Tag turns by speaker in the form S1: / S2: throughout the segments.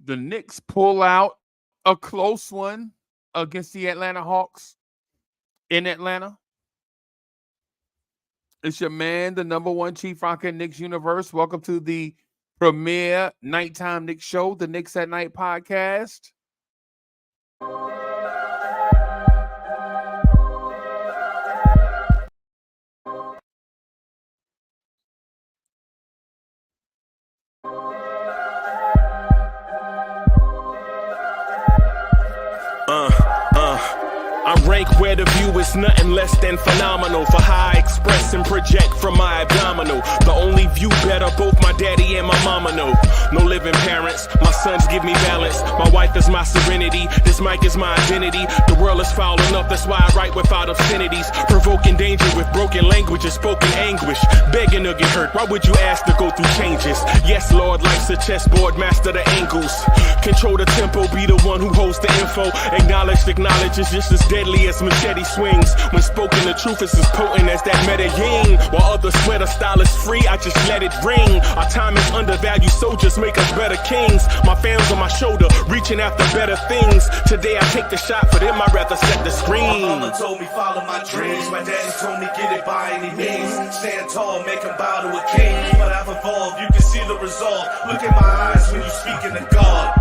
S1: The Knicks pull out a close one against the Atlanta Hawks in Atlanta. It's your man, the number one Chief Rocker in Knicks universe. Welcome to the premier nighttime Knicks show, the Knicks at Night podcast.
S2: I rank where the view is nothing less than phenomenal for how I express and project from my abdominal. The only view better, both my daddy and my mama know. No living parents, my sons give me balance. My wife is my serenity, this mic is my identity. The world is foul enough, that's why I write without obscenities. Provoking danger with broken language and spoken anguish. Begging to get hurt, why would you ask to go through changes? Yes, Lord, life's a chessboard, master the angles. Control the tempo, be the one who holds the info. Acknowledge is just as deadly as machete swings. When spoken, the truth is as potent as that Medellin. While others swear the style is free, I just let it ring. Our time is undervalued, soldiers make us better kings. My fans on my shoulder, reaching after better things. Today I take the shot, for them I'd rather set the screen.
S3: My mama told me follow my dreams. My daddy told me get it by any means. Stand tall, make him bow to a king. But I've evolved, you can see the result. Look in my eyes when you speaking to God.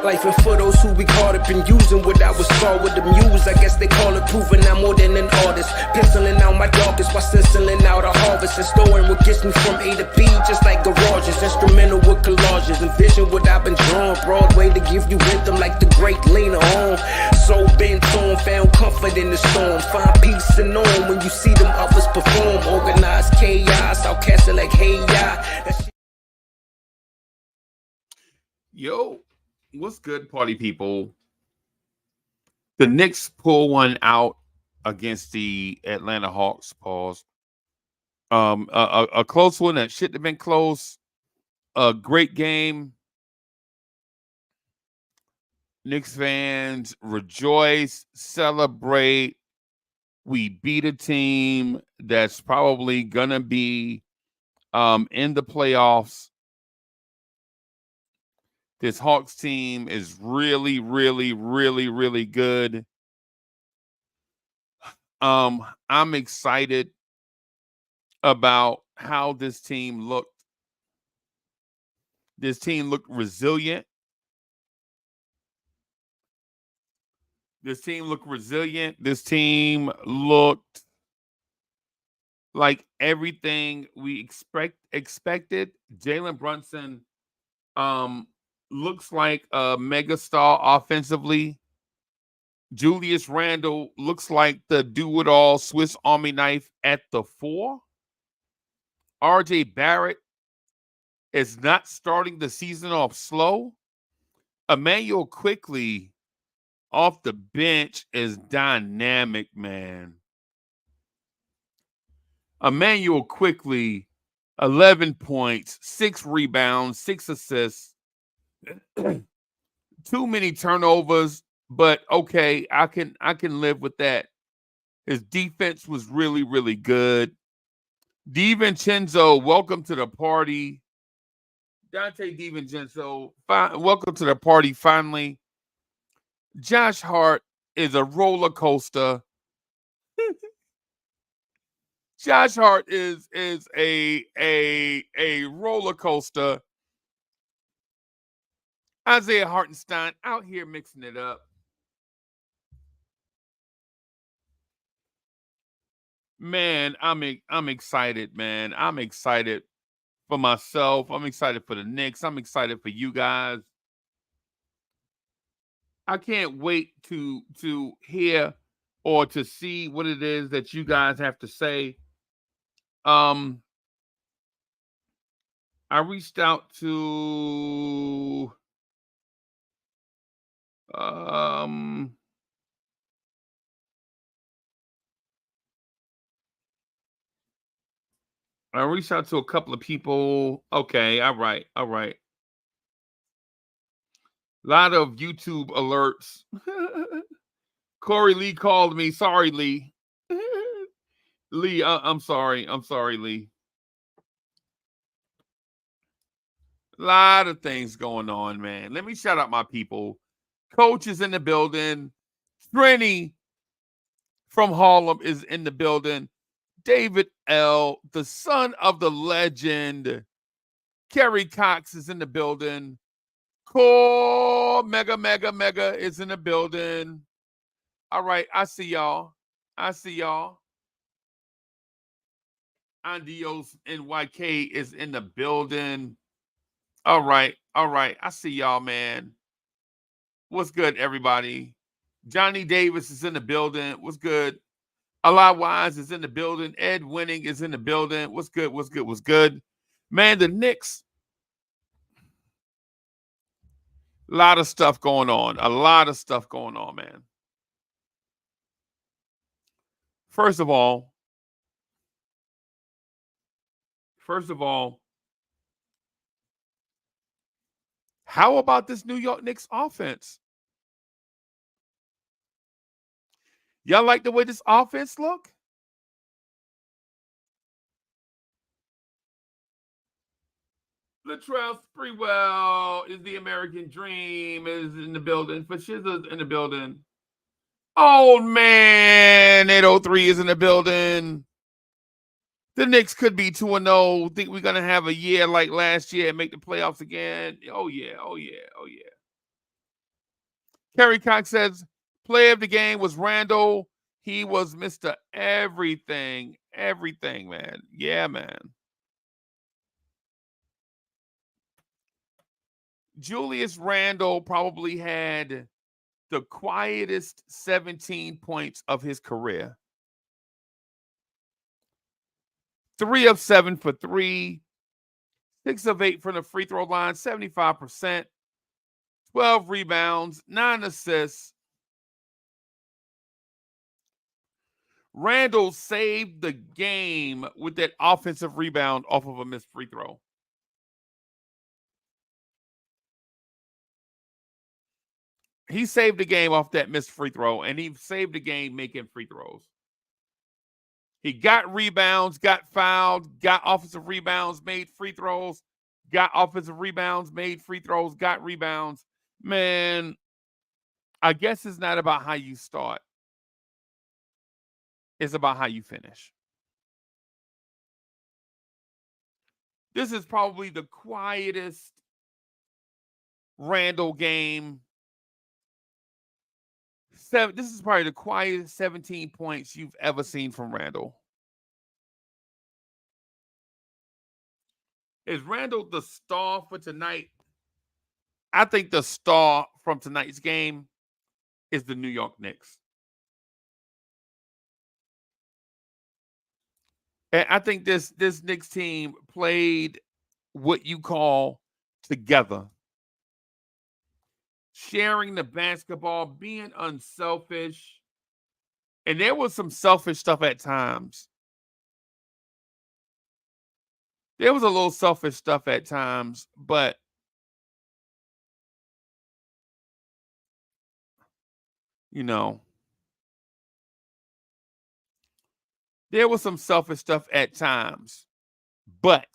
S4: Life and for those who we caught up in using what I was taught with the muse. I guess they call it proving I'm more than an artist. Penciling out my darkest while stenciling out a harvest. And storing what gets me from A to B, just like garages. Instrumental with collages. Envision what I've been drawing. Broadway to give you rhythm like the great Lena on. So bent on, found comfort in the storm. Find peace and on when you see them others perform. Organized chaos, outcast it like hey ya.
S1: Yo. What's good, party people? The Knicks pull one out against the Atlanta Hawks. Pause. A close one that shouldn't have been close. A great game. Knicks fans rejoice, celebrate. We beat a team that's probably gonna be in the playoffs. This Hawks team is really, really, really, really good. I'm excited about how this team looked. This team looked resilient. This team looked like everything we expected. Jalen Brunson, looks like a megastar offensively. Julius Randle looks like the do-it-all Swiss Army knife at the 4. RJ Barrett is not starting the season off slow. Emmanuel Quickly off the bench is dynamic, man. Emmanuel Quickly, 11 points, 6 rebounds, 6 assists. Too many turnovers, but okay, I can live with that. His defense was really, really good. DiVincenzo, welcome to the party. Donte DiVincenzo, welcome to the party finally. Josh Hart is a roller coaster. Josh Hart is a roller coaster. Isaiah Hartenstein out here mixing it up. Man, I'm excited, man. I'm excited for myself. I'm excited for the Knicks. I'm excited for you guys. I can't wait to hear or to see what it is that you guys have to say. I reached out to a couple of people. Okay, all right. A lot of YouTube alerts. Corey Lee called me. Sorry, Lee. Lee, I'm sorry. I'm sorry, Lee. A lot of things going on, man. Let me shout out my people. Coach is in the building. Trini from Harlem is in the building. David L., the son of the legend. Kerry Cox is in the building. Core Mega is in the building. All right, I see y'all. Andios NYK is in the building. All right. I see y'all, man. What's good, everybody? Johnny Davis is in the building. What's good? Allah Wise is in the building. Ed Winning is in the building. What's good? Man, the Knicks. A lot of stuff going on, man. First of all, how about this New York Knicks offense? Y'all like the way this offense look? Latrell Sprewell is the American Dream is in the building. Fashiza's in the building. Old man 803 is in the building. The Knicks could be 2-0. Think we're gonna have a year like last year and make the playoffs again? Oh yeah. Kerry Cox says player of the game was Randle. He was Mr. Everything, man. Yeah, man. Julius Randle probably had the quietest 17 points of his career. 3 of 7 for 3, 6 of 8 from the free throw line, 75%, 12 rebounds, 9 assists. Randle saved the game with that offensive rebound off of a missed free throw. He saved the game off that missed free throw, and he saved the game making free throws. He got rebounds, got fouled, got offensive rebounds, made free throws, got offensive rebounds, made free throws, got rebounds. Man, I guess it's not about how you start. It's about how you finish. This is probably the quietest Randle game. This is probably the quietest 17 points you've ever seen from Randle. Is Randle the star for tonight? I think the star from tonight's game is the New York Knicks. And I think this Knicks team played what you call together. Sharing the basketball, being unselfish. And there was some selfish stuff at times. There was a little selfish stuff at times, but there was some selfish stuff at times, but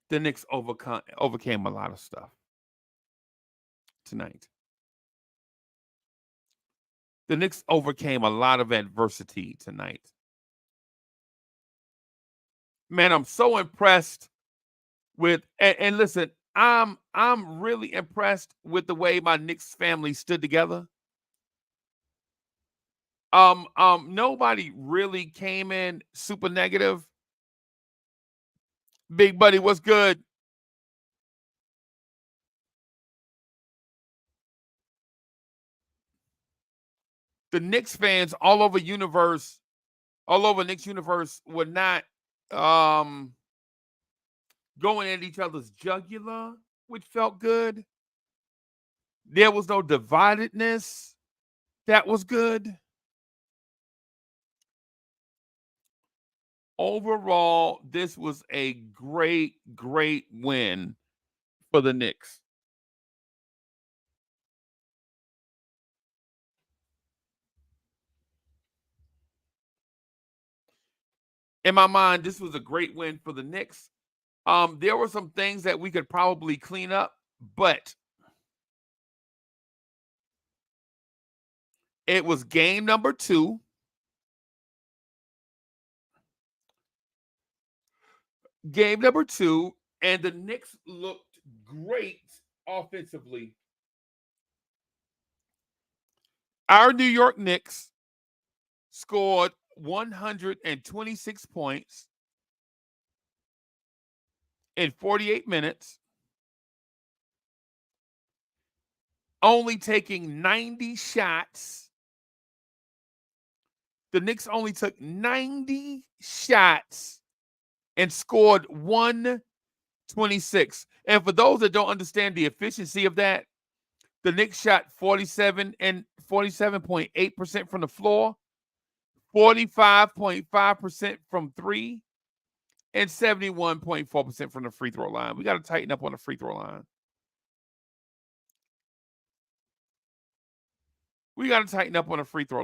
S1: the Knicks overcame a lot of stuff tonight. The Knicks overcame a lot of adversity tonight. Man, I'm so impressed with and listen, I'm really impressed with the way my Knicks family stood together. Nobody really came in super negative. Big buddy, what's good? The Knicks fans all over Knicks universe were not going at each other's jugular, which felt good. There was no dividedness. That was good. Overall, this was a great win for the Knicks. In my mind, this was a great win for the Knicks. There were some things that we could probably clean up, but it was game number 2. Game number 2, and the Knicks looked great offensively. Our New York Knicks scored 126 points in 48 minutes, only taking 90 shots. The Knicks only took 90 shots and scored 126. And for those that don't understand the efficiency of that, the Knicks shot 47.8% from the floor, 45.5% from 3, and 71.4% from the free throw line. We got to tighten up on the free throw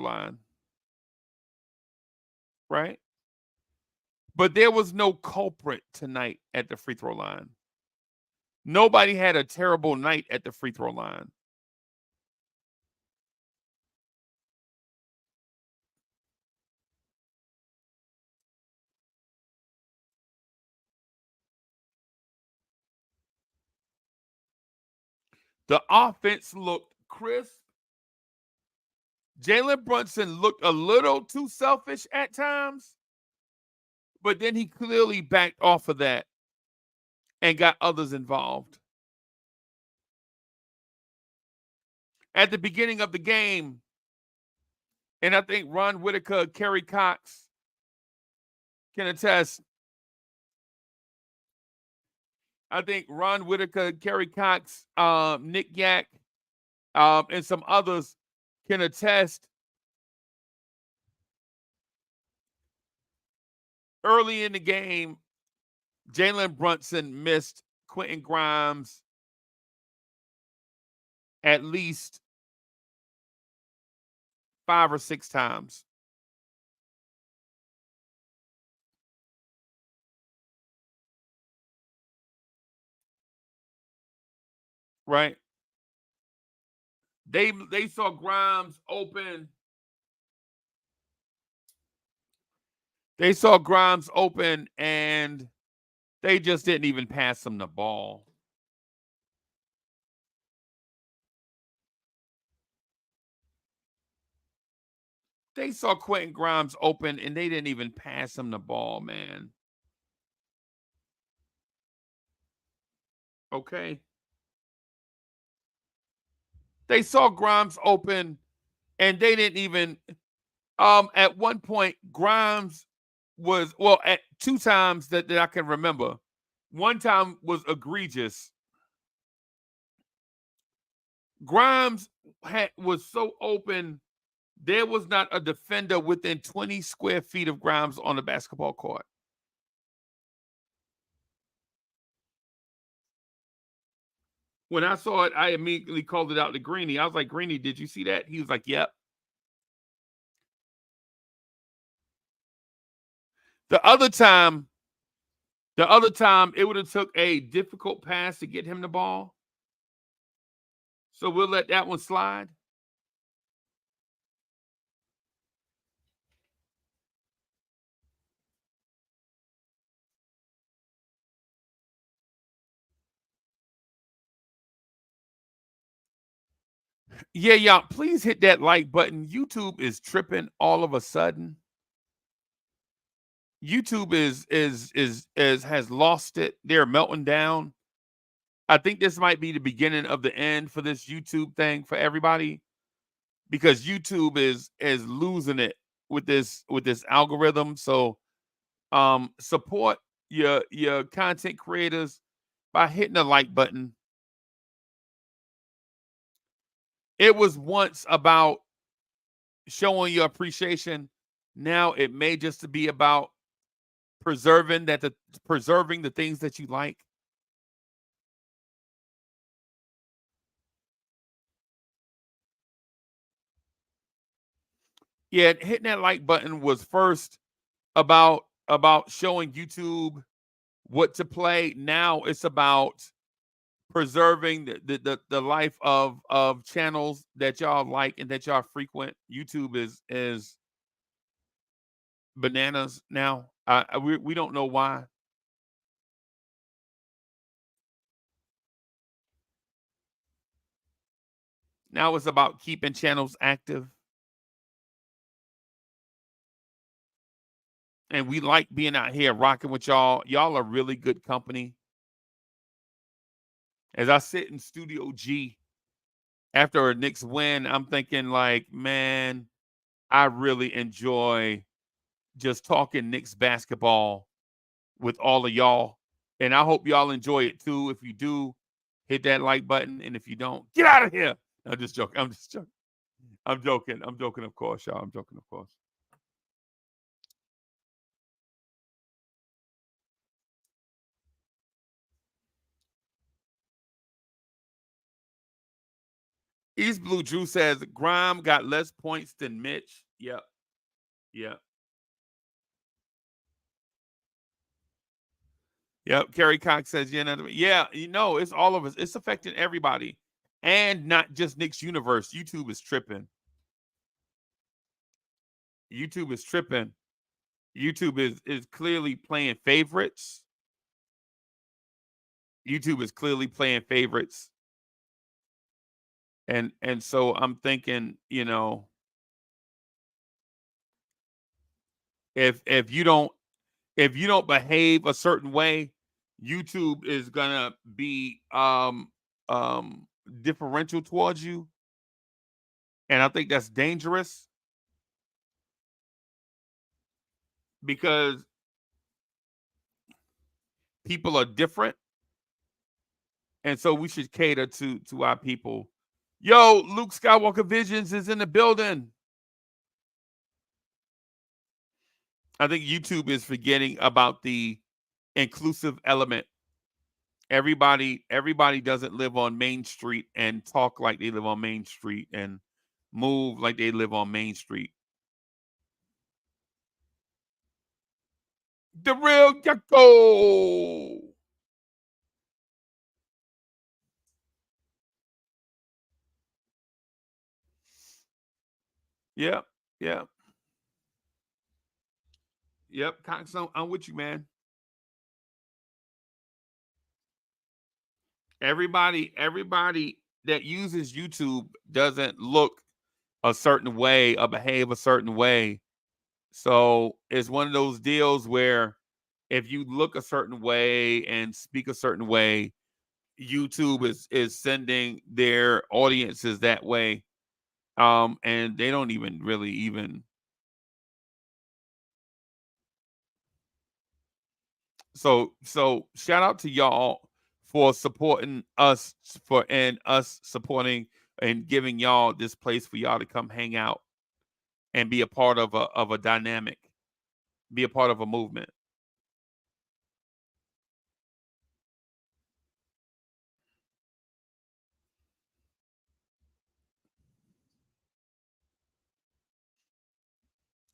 S1: line. Right? But there was no culprit tonight at the free throw line. Nobody had a terrible night at the free throw line. The offense looked crisp. Jalen Brunson looked a little too selfish at times, but then he clearly backed off of that and got others involved. At the beginning of the game, and I think Ron Whitaker, Kerry Cox can attest. I think Ron Whitaker, Kerry Cox, Nick Yak, and some others can attest. Early in the game, Jalen Brunson missed Quentin Grimes at least 5 or 6 times. Right? They saw Grimes open. They saw Grimes open, and they just didn't even pass him the ball. They saw Quentin Grimes open, and they didn't even pass him the ball, man. Okay? They saw Grimes open, and they didn't even at one point, Grimes was, well, at 2 times that I can remember. One time was egregious. Grimes was so open, there was not a defender within 20 square feet of Grimes on the basketball court. When I saw it, I immediately called it out to Greeny. I was like, Greeny, did you see that? He was like, yep. The other time, it would have took a difficult pass to get him the ball. So we'll let that one slide. Yeah, y'all, please hit that like button. YouTube is tripping all of a sudden. YouTube has lost it. They're melting down. I think this might be the beginning of the end for this YouTube thing for everybody, because YouTube is losing it with this algorithm. So support your content creators by hitting the like button. It was once about showing your appreciation. Now it may just be about preserving the things that you like. Yeah, hitting that like button was first about showing YouTube what to play. Now it's about preserving the life of channels that y'all like and that y'all frequent. YouTube is bananas now. We don't know why. Now it's about keeping channels active. And we like being out here rocking with y'all. Y'all are really good company. As I sit in Studio G after a Knicks win, I'm thinking like, man, I really enjoy just talking Knicks basketball with all of y'all. And I hope y'all enjoy it too. If you do, hit that like button. And if you don't, get out of here. I'm just joking. I'm just joking. I'm joking. I'm joking, of course, y'all. I'm joking, of course. East Blue Drew says Grime got less points than Mitch. Yep. Yep. Yep. Kerry Cox says, yeah, it's all of us. It's affecting everybody. And not just Nick's universe. YouTube is tripping. YouTube is tripping. YouTube is clearly playing favorites. YouTube is clearly playing favorites. And so I'm thinking, if you don't behave a certain way, YouTube is gonna be differential towards you. And I think that's dangerous because people are different. And so we should cater to our people. Yo, Luke Skywalker Visions is in the building. I think YouTube is forgetting about the inclusive element. Everybody doesn't live on Main Street and talk like they live on Main Street and move like they live on Main Street. The real gecko. Yep. Yep. Yep. Cox, I'm with you, man. Everybody that uses YouTube doesn't look a certain way or behave a certain way. So it's one of those deals where if you look a certain way and speak a certain way, YouTube is sending their audiences that way. And they don't even really even. So shout out to y'all for supporting us and us supporting and giving y'all this place for y'all to come hang out and be a part of a dynamic, be a part of a movement.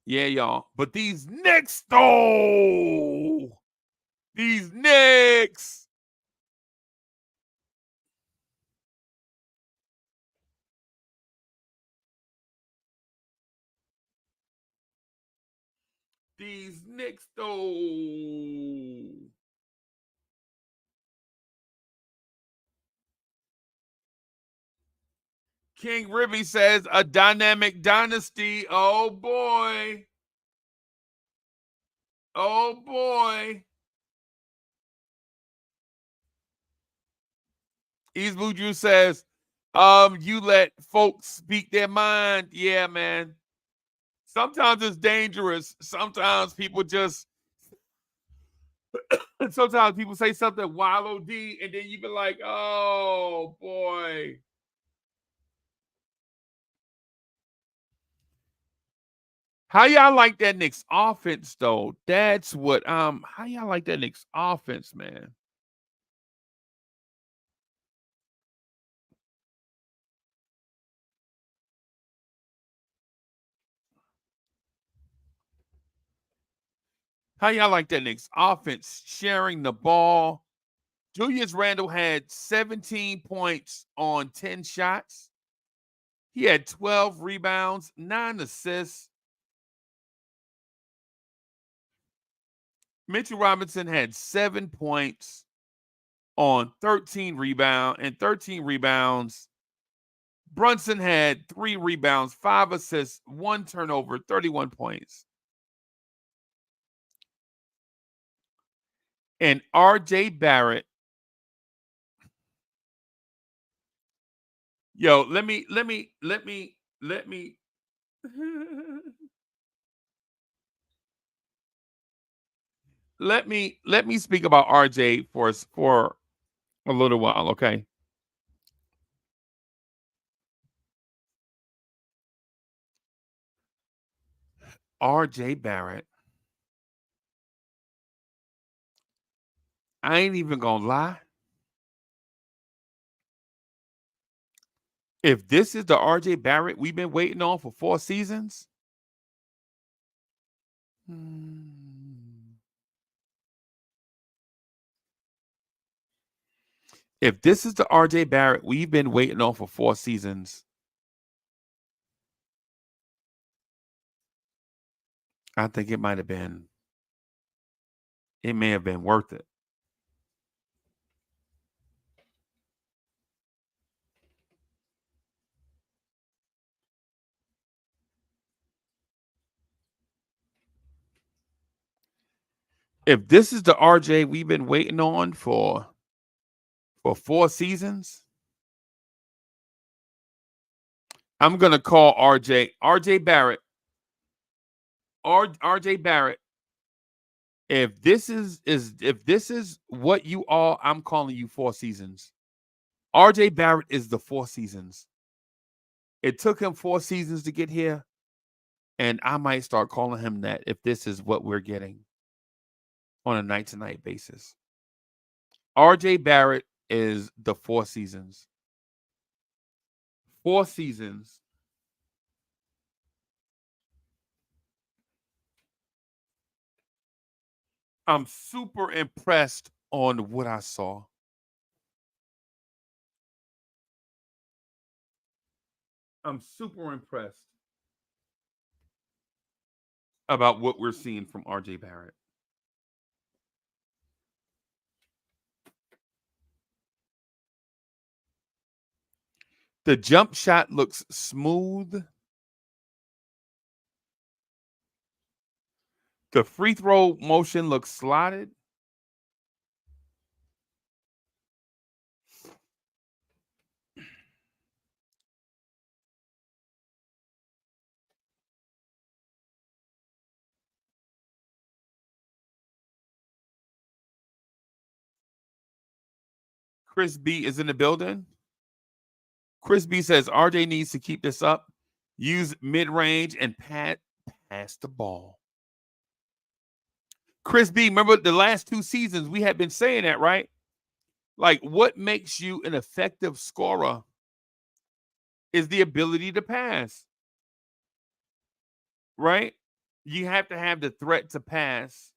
S1: Yeah, y'all. But these Knicks, though, these Knicks. These Knicks, though. King Ribby says a dynamic dynasty. Oh boy. Oh boy. East Blue Drew says, you let folks speak their mind. Yeah, man. Sometimes it's dangerous. Sometimes people sometimes people say something wild OD, and then you be like, oh boy. How y'all like that Knicks offense though? That's what how y'all like that Knicks offense, man? How y'all like that Knicks offense sharing the ball? Julius Randle had 17 points on 10 shots. He had 12 rebounds, 9 assists. Mitchell Robinson had 7 points on 13 rebounds. Brunson had 3 rebounds, 5 assists, 1 turnover, 31 points. And RJ Barrett. Yo, let me let me speak about RJ for a little while, okay? RJ Barrett. I ain't even gonna lie. If this is the RJ Barrett we've been waiting on for 4 seasons, if this is the RJ Barrett we've been waiting on for 4 seasons, I think it may have been worth it. If this is the RJ we've been waiting on for 4 seasons, I'm going to call RJ Barrett. RJ Barrett. If this is what you are, I'm calling you 4 seasons. RJ Barrett is the 4 seasons. It took him 4 seasons to get here, and I might start calling him that if this is what we're getting on a night-to-night basis. RJ Barrett is the 4 seasons. 4 seasons. I'm super impressed on what I saw. I'm super impressed about what we're seeing from RJ Barrett. The jump shot looks smooth. The free throw motion looks slotted. Chris B is in the building. Chris B says RJ needs to keep this up, use mid-range, and pass the ball. Chris B, remember the last 2 seasons we had been saying that, right? Like, what makes you an effective scorer is the ability to pass, right? You have to have the threat to pass.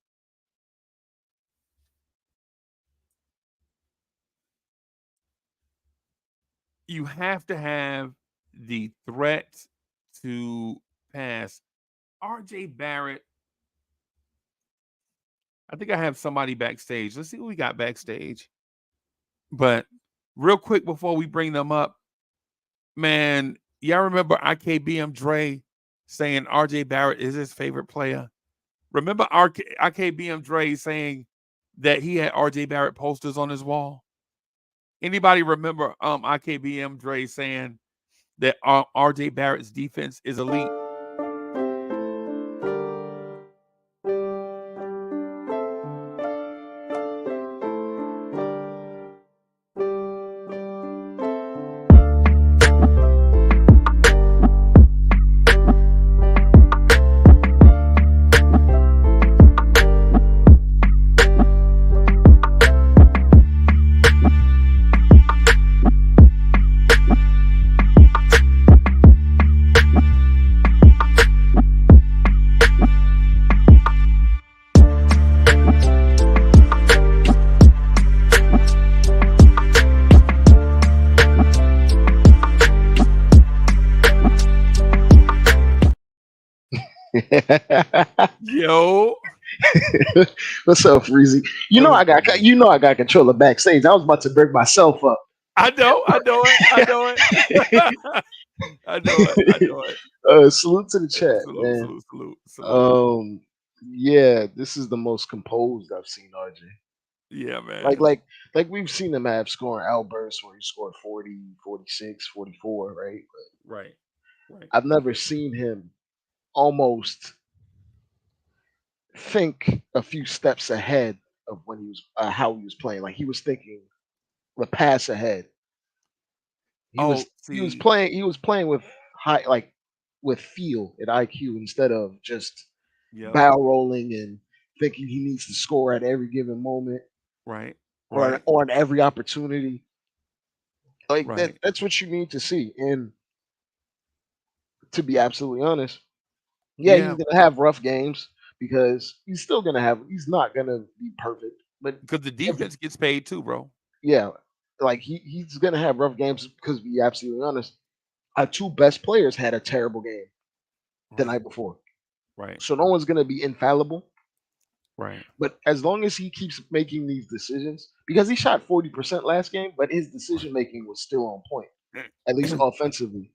S1: You have to have the threat to pass. RJ Barrett. I think I have somebody backstage. Let's see what we got backstage. But real quick before we bring them up, man, y'all remember IKBM Dre saying RJ Barrett is his favorite player? Remember IKBM Dre saying that he had RJ Barrett posters on his wall? Anybody remember IKBM Dre saying that RJ Barrett's defense is elite? Yo.
S5: What's up, Freezie? I got control of backstage. I was about to break myself up.
S1: I know it. I know it. I know it. I know it.
S5: Salute to the chat,
S1: Salute,
S5: man.
S1: salute, salute, salute.
S5: Yeah, this is the most composed I've seen RJ.
S1: Yeah, man.
S5: Like we've seen him have scoring outbursts where he scored 40, 46, 44, right? But
S1: Right. Right.
S5: I've never seen him almost think a few steps ahead of when he was how he was playing. Like he was thinking the pass ahead. He
S1: Oh,
S5: was
S1: see.
S5: he was playing with high with feel and IQ instead of just
S1: Yep.
S5: barrel rolling and thinking he needs to score at every given moment
S1: Right.
S5: or
S1: Right.
S5: or on every opportunity. Like
S1: Right.
S5: that's what you need to see. And to be absolutely honest, yeah, he's
S1: Yeah.
S5: gonna have rough games because he's not gonna be perfect. But
S1: Because the
S5: every,
S1: defense gets paid too, bro.
S5: yeah, like he's gonna have rough games because to be absolutely honest, our two best players had a terrible game the
S1: Right.
S5: night before.
S1: Right.
S5: So no one's gonna be infallible.
S1: Right.
S5: But as long as he keeps making these decisions, because he shot 40% last game, but his
S1: Right.
S5: decision making was still on point, at least offensively.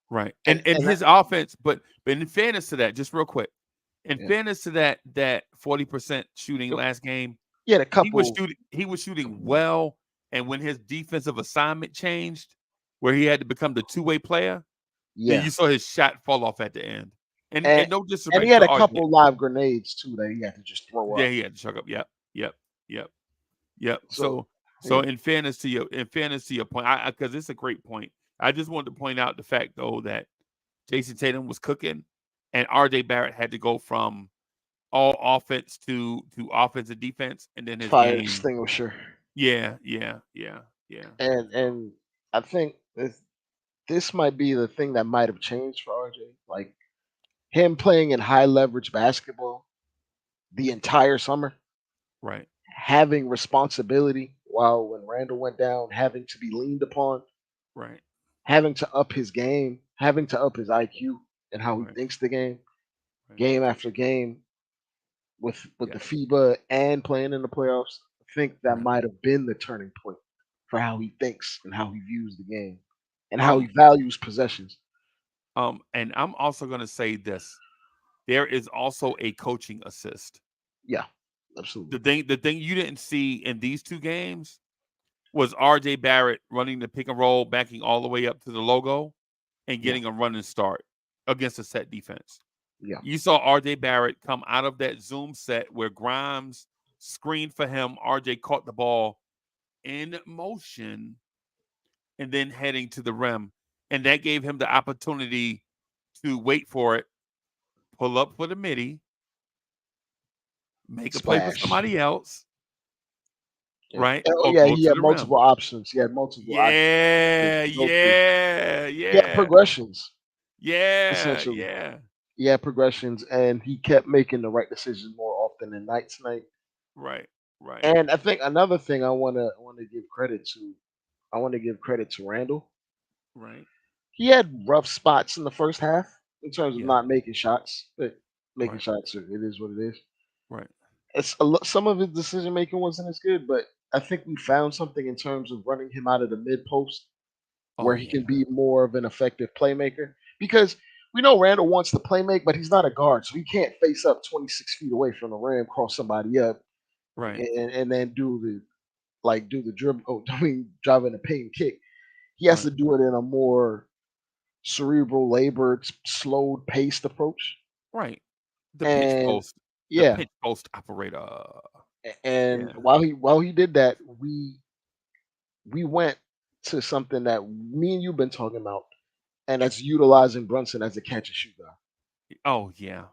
S1: Right.
S5: And
S1: And
S5: and that,
S1: his offense, but in fairness to that, just real quick, in
S5: yeah,
S1: fairness to that 40% shooting
S5: Yep.
S1: last game,
S5: he had a couple.
S1: he was shooting well. And when his defensive assignment changed, where he had to become the two-way player, then
S5: Yeah,
S1: you saw his shot fall off at the end.
S5: and
S1: And no
S5: and he
S1: disrespect
S5: had
S1: to
S5: a
S1: RJ.
S5: couple live grenades too that he had to just throw
S1: Yeah,
S5: up.
S1: he had to chuck up. Yep. Yep. Yep. Yep.
S5: So
S1: So
S5: yeah,
S1: in fairness to your point, I because it's a great point. I just wanted to point out the fact though that Jason Tatum was cooking, and RJ Barrett had to go from all offense to offense and defense, and then his
S5: fire
S1: game.
S5: extinguisher.
S1: Yeah, yeah, yeah, yeah.
S5: And I think this might be the thing that might have changed for RJ. Like him playing in high leverage basketball the entire summer,
S1: Right,
S5: having responsibility while when Randall went down, having to be leaned upon,
S1: right,
S5: having to up his game, having to up his IQ and how he
S1: right,
S5: thinks the game,
S1: right.
S5: game after game with
S1: Yeah,
S5: the FIBA and playing in the playoffs. I think that
S1: right.
S5: might have been the turning point for how he thinks and how he views the game and how he
S1: Um,
S5: values possessions.
S1: and I'm also gonna say this: there is also a coaching assist.
S5: Yeah, absolutely.
S1: The thing you didn't see in these two games was RJ Barrett running the pick and roll, backing all the way up to the logo, and
S5: Yeah,
S1: getting a running start against a set defense.
S5: yeah.
S1: You saw RJ Barrett come out of that zoom set where Grimes screened for him. RJ caught the ball in motion and then heading to the rim. And that gave him the opportunity to wait for it, pull up for the midi, make a play for
S5: Splash.
S1: somebody else,
S5: Yeah.
S1: right?
S5: Oh
S1: Or
S5: yeah,
S1: go
S5: he
S1: to
S5: had
S1: the rim.
S5: multiple options. He had multiple options
S1: Yeah,
S5: to go through.
S1: yeah,
S5: He had
S1: yeah,
S5: progressions,
S1: yeah,
S5: essentially.
S1: yeah.
S5: He had progressions, and he kept making the right decisions more often than night tonight.
S1: Right, right,
S5: And I think another thing I want to give credit to, I want to give credit to Randall.
S1: right.
S5: He had rough spots in the first half in terms of
S1: Yeah,
S5: not making shots, but making
S1: right,
S5: shots, it is what it is.
S1: right.
S5: Some of his decision making wasn't as good, but I think we found something in terms of running him out of the mid post
S1: Oh
S5: where he can
S1: yeah,
S5: be more of an effective playmaker. Because we know Randall wants to play make, but he's not a guard, so he can't face up 26 feet away from the rim, cross somebody up,
S1: right,
S5: and then do the dribble. Oh, I mean, drive in the paint and kick. He has
S1: right,
S5: to do it in a more cerebral, labored, slowed, paced approach.
S1: right.
S5: And
S1: The
S5: yeah,
S1: pinch post operator.
S5: and
S1: Yeah,
S5: while he did that, we went to something that me and you've been talking about, and that's utilizing Brunson as a catch and shoot guy.
S1: oh yeah,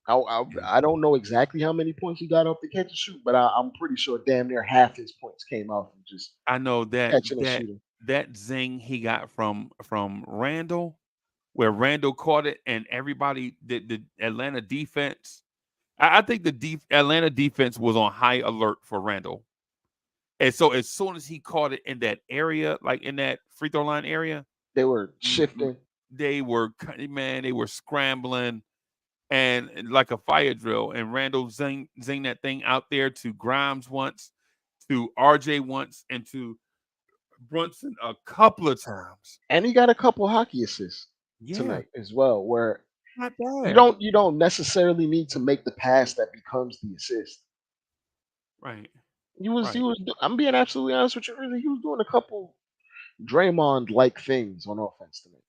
S5: I, I,
S1: yeah.
S5: I don't know exactly how many points he got off the catch and shoot, but I'm pretty sure damn near half his points came out from just
S1: I know that
S5: catching and shooting.
S1: that zing he got from Randall, where Randall caught it, and everybody the Atlanta defense. I think the Atlanta defense was on high alert for Randall, and so as soon as he caught it in that area, like in that free throw line area,
S5: They were
S1: m- m-
S5: shifting.
S1: they were man, they were scrambling. and like a fire drill. And Randle zing that thing out there to Grimes once, to RJ once, and to Brunson a couple of times.
S5: And he got a couple hockey assists
S1: Yeah,
S5: tonight as well, where
S1: not
S5: you
S1: bad.
S5: don't necessarily need to make the pass that becomes the assist.
S1: Right,
S5: He
S1: right.
S5: was. I'm being absolutely honest with you. Really, he was doing a couple Draymond like things on offense tonight.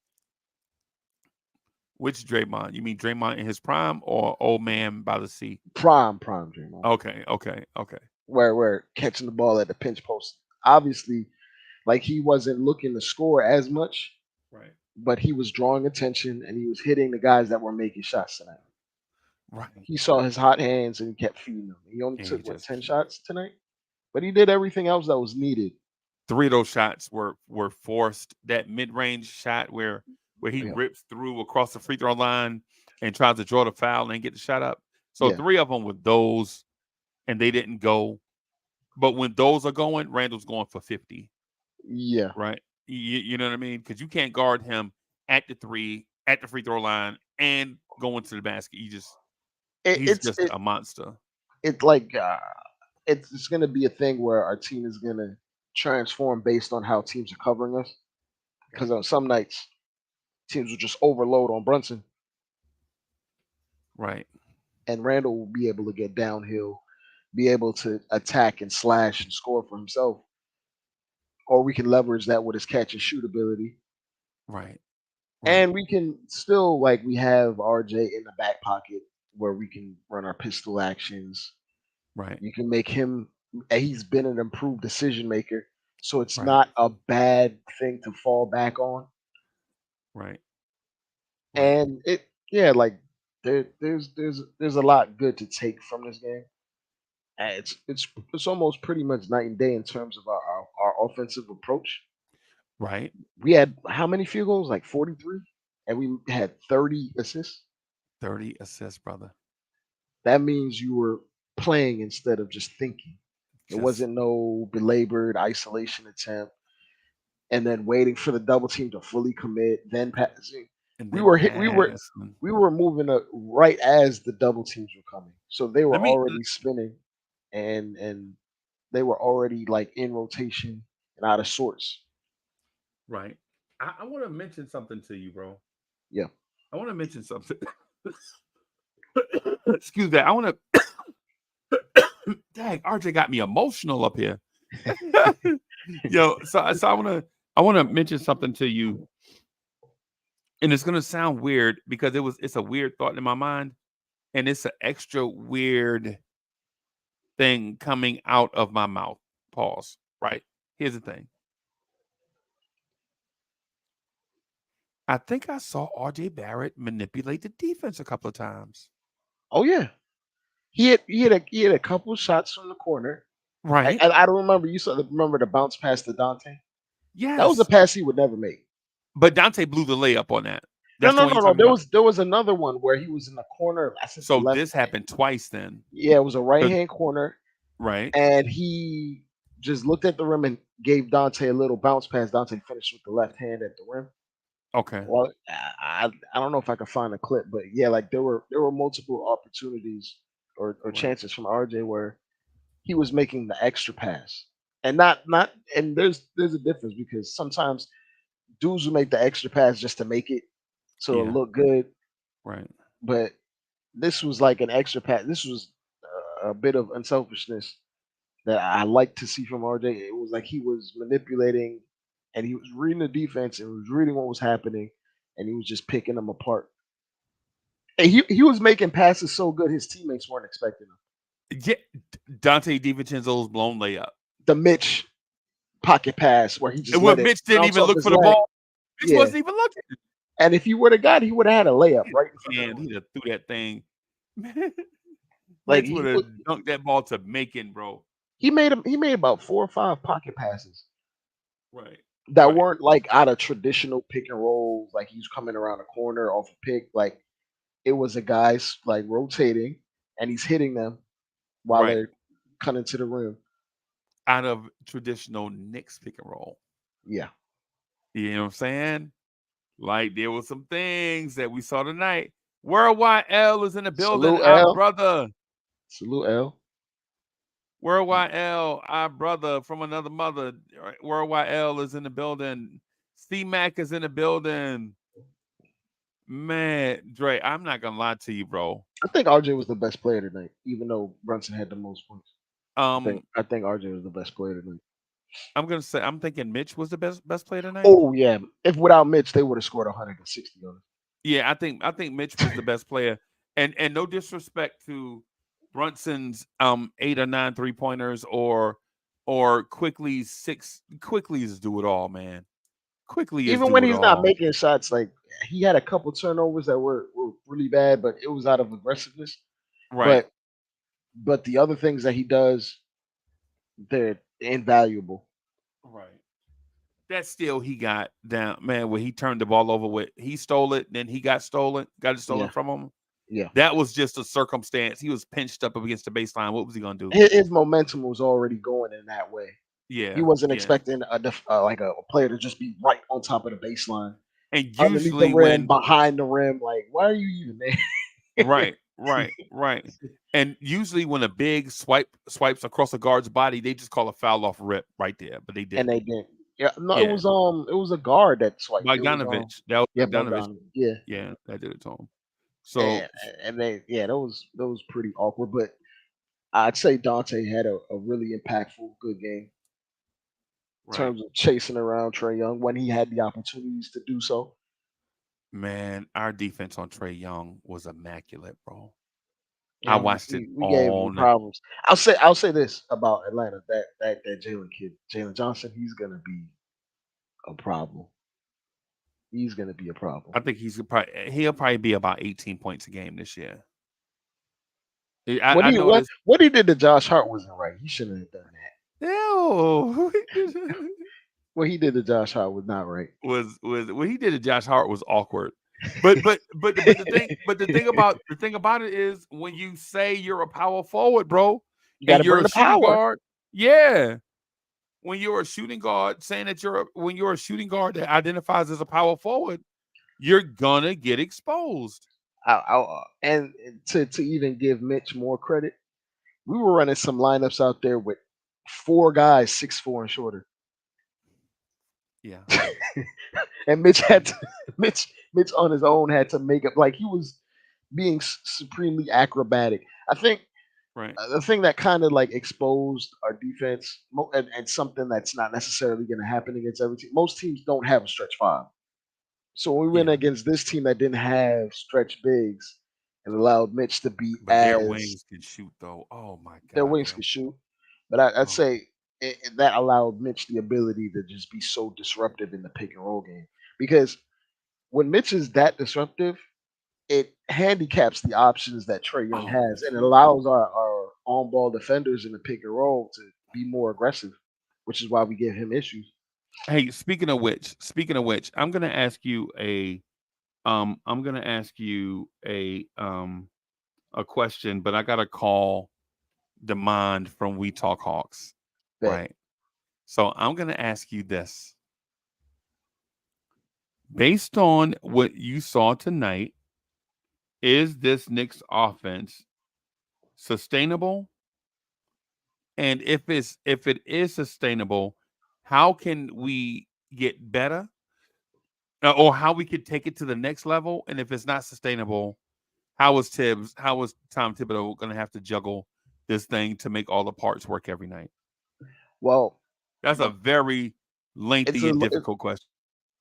S1: Which Draymond? You mean Draymond in his prime or old man by the sea?
S5: Prime Draymond,
S1: Okay, okay, okay.
S5: where catching the ball at the pinch post. Obviously, like he wasn't looking to score as much,
S1: Right,
S5: but he was drawing attention and he was hitting the guys that were making shots tonight.
S1: right.
S5: He saw his hot hands and he kept feeding them. He only
S1: And he
S5: took what
S1: just
S5: 10 shots tonight, but he did everything else that was needed.
S1: three of those shots were forced. That mid range shot where he
S5: Yeah,
S1: rips through across the free throw line and tries to draw the foul and get the shot up. So
S5: yeah,
S1: three of them were those, and they didn't go. But when those are going, Randall's going for 50.
S5: yeah.
S1: Right? You know what I mean? Because you can't guard him at the three, at the free throw line, and going to the basket.
S5: It,
S1: He's
S5: it's
S1: just
S5: it,
S1: a monster.
S5: it's like it's going to be a thing where our team is going to transform based on how teams are covering us. Because
S1: Right.
S5: on some nights, teams will just overload on Brunson,
S1: Right.
S5: and Randall will be able to get downhill, be able to attack and slash and score for himself. Or we can leverage that with his catch and shoot ability.
S1: Right. Right.
S5: And we can still, like, we have RJ in the back pocket where we can run our pistol actions.
S1: Right.
S5: You can make him, and he's been an improved decision maker. So it's
S1: Right.
S5: not a bad thing to fall back on.
S1: Right. Right.
S5: And yeah, like, there's a lot good to take from this game. And it's almost pretty much night and day in terms of our offensive approach.
S1: Right.
S5: We had how many field goals? Like 43, and we had 30 assists.
S1: 30 assists, brother.
S5: That means you were playing instead of just thinking. It
S1: Just
S5: wasn't no belabored isolation attempt and then waiting for the double team to fully commit, then passing.
S1: and
S5: We
S1: then
S5: were hit. We were
S1: pass.
S5: we were moving right as the double teams were coming, so they were
S1: Let me
S5: already spinning, and they were already like in rotation and out of sorts.
S1: right. I want to mention something to you, bro.
S5: Yeah.
S1: I want to mention something. Excuse that. I want to. Dang, RJ got me emotional up here. Yo, so I want to mention something to you, and it's gonna sound weird because it's a weird thought in my mind, and it's an extra weird thing coming out of my mouth. Pause. Right. Here's the thing. I think I saw RJ Barrett manipulate the defense a couple of times.
S5: Oh yeah. He had a couple shots from the corner.
S1: Right.
S5: I don't remember. Remember the bounce pass to Dante? That was a
S1: Yes.
S5: pass he would never make.
S1: But Dante blew the layup on that.
S5: No,
S1: That's the
S5: no,
S1: one
S5: no,
S1: you're
S5: no.
S1: talking about.
S5: There was another one where he was in the corner. I said the
S1: So
S5: left.
S1: this happened twice then.
S5: Yeah, it was a right
S1: 'Cause-
S5: hand corner,
S1: Right.
S5: and he just looked at the rim and gave Dante a little bounce pass. Dante finished with the left hand at the rim.
S1: Okay.
S5: Well, I don't know if I can find a clip, but yeah, like there were multiple opportunities or
S1: Right.
S5: chances from RJ where he was making the extra pass, and not and there's a difference because sometimes dudes will make the extra pass just to make it so it'll
S1: Yeah.
S5: look good,
S1: Right.
S5: but this was like an extra pass. This was a bit of unselfishness that I like to see from RJ. It was like he was manipulating and he was reading the defense and was reading what was happening and he was just picking them apart. And he was making passes so good his teammates weren't expecting them.
S1: Yeah. Dante DiVincenzo's blown layup.
S5: The Mitch pocket pass where he just
S1: And when
S5: let it
S1: Mitch didn't
S5: bounce
S1: even
S5: off
S1: look
S5: his
S1: for the
S5: leg.
S1: ball, Mitch
S5: Yeah.
S1: wasn't even looking.
S5: And if he would have got it, he would have had a layup right in front of
S1: And
S5: him.
S1: he'd have threw that thing.
S5: Like
S1: Mitch would have dunked that ball to Macon, bro.
S5: he made about 4 or 5 pocket passes
S1: Right.
S5: that
S1: Right.
S5: weren't like out of traditional pick and rolls, like he was coming around a corner off a pick. Like it was a guy's like rotating and he's hitting them while
S1: Right.
S5: they're cutting to the rim.
S1: Out of traditional Knicks pick and roll.
S5: Yeah.
S1: You know what I'm saying? Like there were some things that we saw tonight Worldwide L is in the building.
S5: Salute
S1: Our
S5: L.
S1: brother.
S5: Salute L.
S1: Worldwide L, our brother from another mother. Worldwide L is in the building. C Mac is in the building. Man, Dre, I'm not gonna lie to you, bro.
S5: I think RJ was the best player tonight, even though Brunson had the most points.
S1: Um,
S5: I think RJ was the best player tonight.
S1: I'm thinking Mitch was the best player tonight.
S5: Oh yeah, if without Mitch, they would have scored 160 on us.
S1: Yeah, I think Mitch was the best player. And no disrespect to Brunson's 8 or 9 3-pointers or Quickly's do it all, man. Quickly is
S5: Even when
S1: do it
S5: he's not
S1: all.
S5: making shots, like he had a couple turnovers that were really bad, but it was out of aggressiveness.
S1: Right.
S5: But the other things that he does, they're invaluable.
S1: Right. That steal he got down, man, where he turned the ball over with he stole it, then he got it stolen
S5: Yeah,
S1: from him.
S5: yeah.
S1: That was just a circumstance. He was pinched up against the baseline. What was he gonna do?
S5: His momentum was already going in that way. He
S1: Yeah,
S5: wasn't
S1: yeah.
S5: expecting like a player to just be right on top of the baseline,
S1: And
S5: underneath the
S1: usually
S5: rim,
S1: when
S5: behind the rim. Like, why are you even there?
S1: right. And usually when a big swipes across a guard's body, they just call a foul off rip right there, but they
S5: And they
S1: didn't.
S5: didn't. Yeah, no,
S1: Yeah.
S5: it was a guard that swiped. It was
S1: Bogdanovich. That was
S5: yeah,
S1: Bogdanovich.
S5: Bogdan. Yeah,
S1: Yeah, that did it to him. So
S5: and they that was pretty awkward. But I'd say Dante had a really impactful, good game in
S1: right.
S5: terms of chasing around Trey Young when he had the opportunities to do so.
S1: Man, our defense on Trey Young was immaculate, bro. I
S5: Yeah,
S1: watched it
S5: we gave him
S1: all night.
S5: problems. I'll say this about Atlanta that Jalen kid, Jalen Johnson, he's gonna be a problem. He's gonna be a problem.
S1: I think he'll probably be about 18 points a game this year. I noticed.
S5: What he did to Josh Hart wasn't right. He shouldn't have done that.
S1: Ew.
S5: What he did to Josh Hart was not right.
S1: was what he did to Josh Hart was awkward. But the thing about it is when you say you're a power forward, bro,
S5: You got
S1: and
S5: to
S1: you're
S5: bring
S1: a
S5: the
S1: shooting
S5: power.
S1: guard, yeah. When you're a shooting guard, saying that when you're a shooting guard that identifies as a power forward, you're gonna get exposed.
S5: And to even give Mitch more credit, we were running some lineups out there with four guys 6'4" and shorter.
S1: Yeah.
S5: And Mitch had to, Mitch on his own had to make up like he was being supremely acrobatic. I think
S1: Right.
S5: the thing that kind of like exposed our defense and something that's not necessarily going to happen against every team. Most teams don't have a stretch five. So when we went
S1: Yeah.
S5: against this team that didn't have stretch bigs and allowed Mitch to be
S1: But their
S5: as
S1: wings can shoot though. Oh my
S5: their
S1: god.
S5: wings could shoot, but I'd
S1: Oh,
S5: say that allowed Mitch the ability to just be so disruptive in the pick and roll game. Because when Mitch is that disruptive, it handicaps the options that Trey Young
S1: oh,
S5: has, and it allows our on ball defenders in the pick and roll to be more aggressive, which is why we give him issues.
S1: hey, speaking of which, I'm gonna ask you a question, but I gotta call Demand from We Talk Hawks,
S5: Bet.
S1: right? So I'm gonna ask you this. Based on what you saw tonight, is this Knicks offense sustainable? And if it is sustainable, how can we get better? Or how we could take it to the next level? And if it's not sustainable, how is Tom Thibodeau going to have to juggle this thing to make all the parts work every night?
S5: Well,
S1: That's a
S5: the,
S1: very
S5: it's
S1: lengthy and difficult question.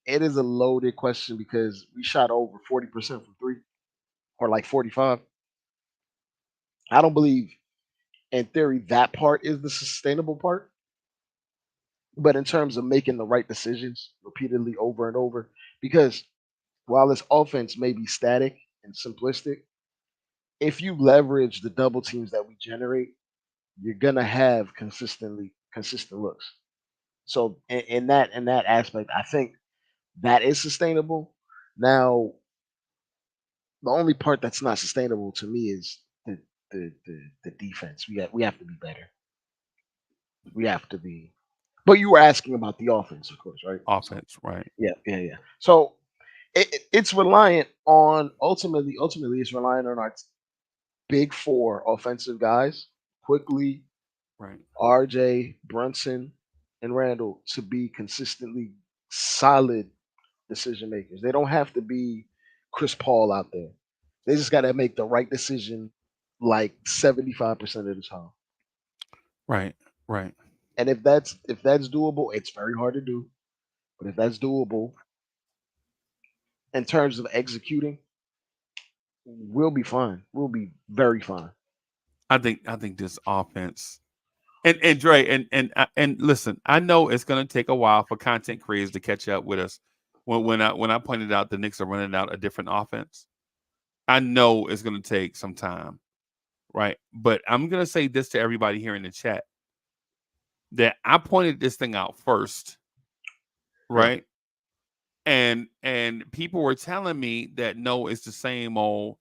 S5: it is a loaded question because we shot over 40% from three, or like 45. I don't believe, in theory, that part is the sustainable part. But in terms of making the right decisions repeatedly over and over, because while this offense may be static and simplistic, if you leverage the double teams that we generate, you're gonna have consistent looks. So in that aspect, I think that is sustainable. Now, the only part that's not sustainable to me is the defense. We have to be better. We have to be. But you were asking about the offense, of course, right? So
S1: Offense, right?
S5: yeah. So it's reliant on ultimately it's reliant on our big four offensive guys, quickly
S1: Right.
S5: RJ, Brunson, and Randall to be consistently solid decision makers. They don't have to be Chris Paul out there. They just got to make the right decision like 75% of the time.
S1: Right. Right.
S5: And if that's doable, it's very hard to do. But if that's doable in terms of executing, we'll be fine. We'll be very fine.
S1: I think this offense and Dre and listen, I know it's gonna take a while for content creators to catch up with us. When I pointed out the Knicks are running out a different offense, I know it's gonna take some time, right? But I'm gonna say this to everybody here in the chat that I pointed this thing out first,
S5: Yeah.
S1: right? And people were telling me that no, it's the same old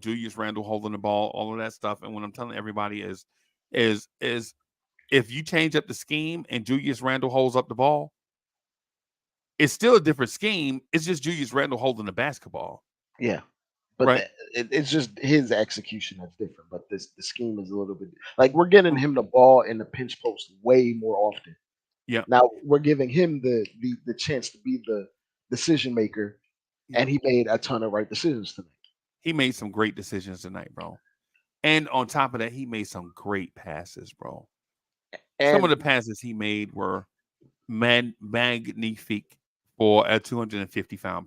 S1: Julius Randle holding the ball, all of that stuff. And what I'm telling everybody is if you change up the scheme and Julius Randle holds up the ball, it's still a different scheme. It's just Julius Randle holding the basketball,
S5: Yeah. But
S1: right?
S5: it's just his execution that's different. But the scheme is a little bit like we're getting him the ball in the pinch post way more often.
S1: Yeah,
S5: Now we're giving him the chance to be the decision maker,
S1: yeah.
S5: and he made a ton of right decisions tonight.
S1: He made some great decisions tonight, bro. And on top of that, he made some great passes, bro. Some of
S5: And
S1: the passes he made were magnifique for a 55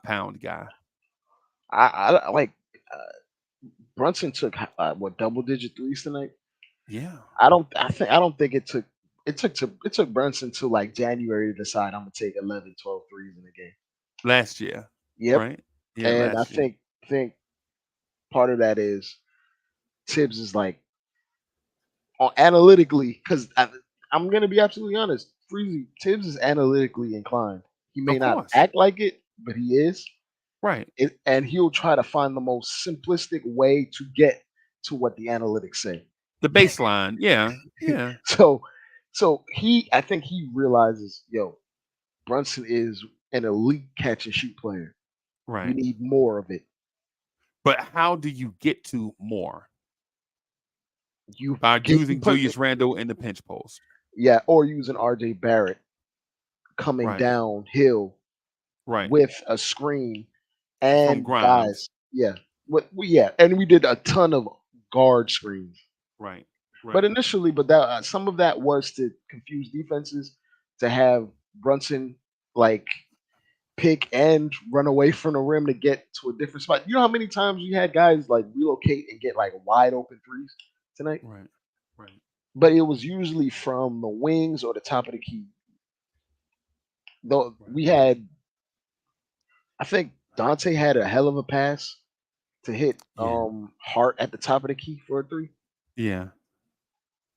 S1: pound guy.
S5: I like Brunson took what double-digit threes tonight.
S1: Yeah.
S5: I don't think it took Brunson to like January to decide I'm gonna take 11, 12 threes in a game.
S1: Last year,
S5: Yep.
S1: right? Yeah,
S5: And I
S1: last year.
S5: think part of that is Tibbs is like analytically because I'm gonna be absolutely honest. Freezy Tibbs is analytically inclined. He may
S1: Of
S5: not
S1: course.
S5: act like it, but he is.
S1: Right.
S5: And he'll try to find the most simplistic way to get to what the analytics say.
S1: The baseline. Yeah. Yeah.
S5: So, I think he realizes, yo, Brunson is an elite catch and shoot player. We
S1: Right.
S5: need more of it.
S1: But how do you get to more?
S5: You
S1: By
S5: you
S1: using
S5: put
S1: Julius Randle in the pinch post.
S5: yeah, or using RJ Barrett coming
S1: Right.
S5: downhill
S1: Right.
S5: with a screen
S1: From
S5: and
S1: Grimes.
S5: guys. Yeah, yeah, and we did a ton of guard screens.
S1: Right.
S5: But
S1: Right.
S5: initially, but that some of that was to confuse defenses to have Brunson like pick and run away from the rim to get to a different spot. You know how many times we had guys like relocate and get like wide open threes tonight?
S1: Right. Right.
S5: But it was usually from the wings or the top of the key. Though
S1: Right.
S5: we had, I think Dante had a hell of a pass to hit
S1: Yeah.
S5: Hart at the top of the key for a three.
S1: Yeah.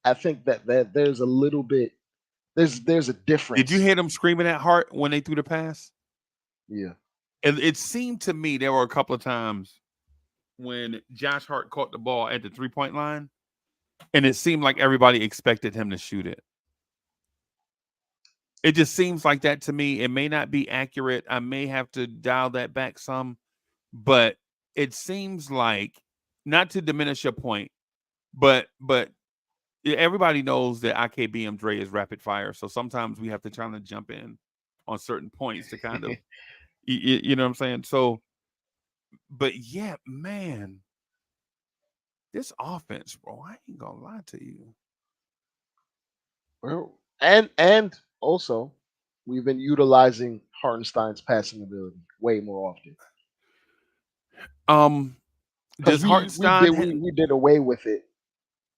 S5: I think that there's a little bit there's a
S1: Did you
S5: difference.
S1: hear them screaming at Hart when they threw the pass?
S5: Yeah.
S1: It seemed to me there were a couple of times when Josh Hart caught the ball at the 3-point line, and it seemed like everybody expected him to shoot it. It just seems like that to me. It may not be accurate. I may have to dial that back some, but it seems like, not to diminish your point, but everybody knows that IKBM Dre is rapid fire. So sometimes we have to try to jump in on certain points to kind of, you know what I'm saying? So, but yeah, man, this offense, bro, I ain't gonna lie to you.
S5: Well, and also we've been utilizing Hartenstein's passing ability way more often
S1: Um,
S5: because
S1: does Hartenstein
S5: we did away with it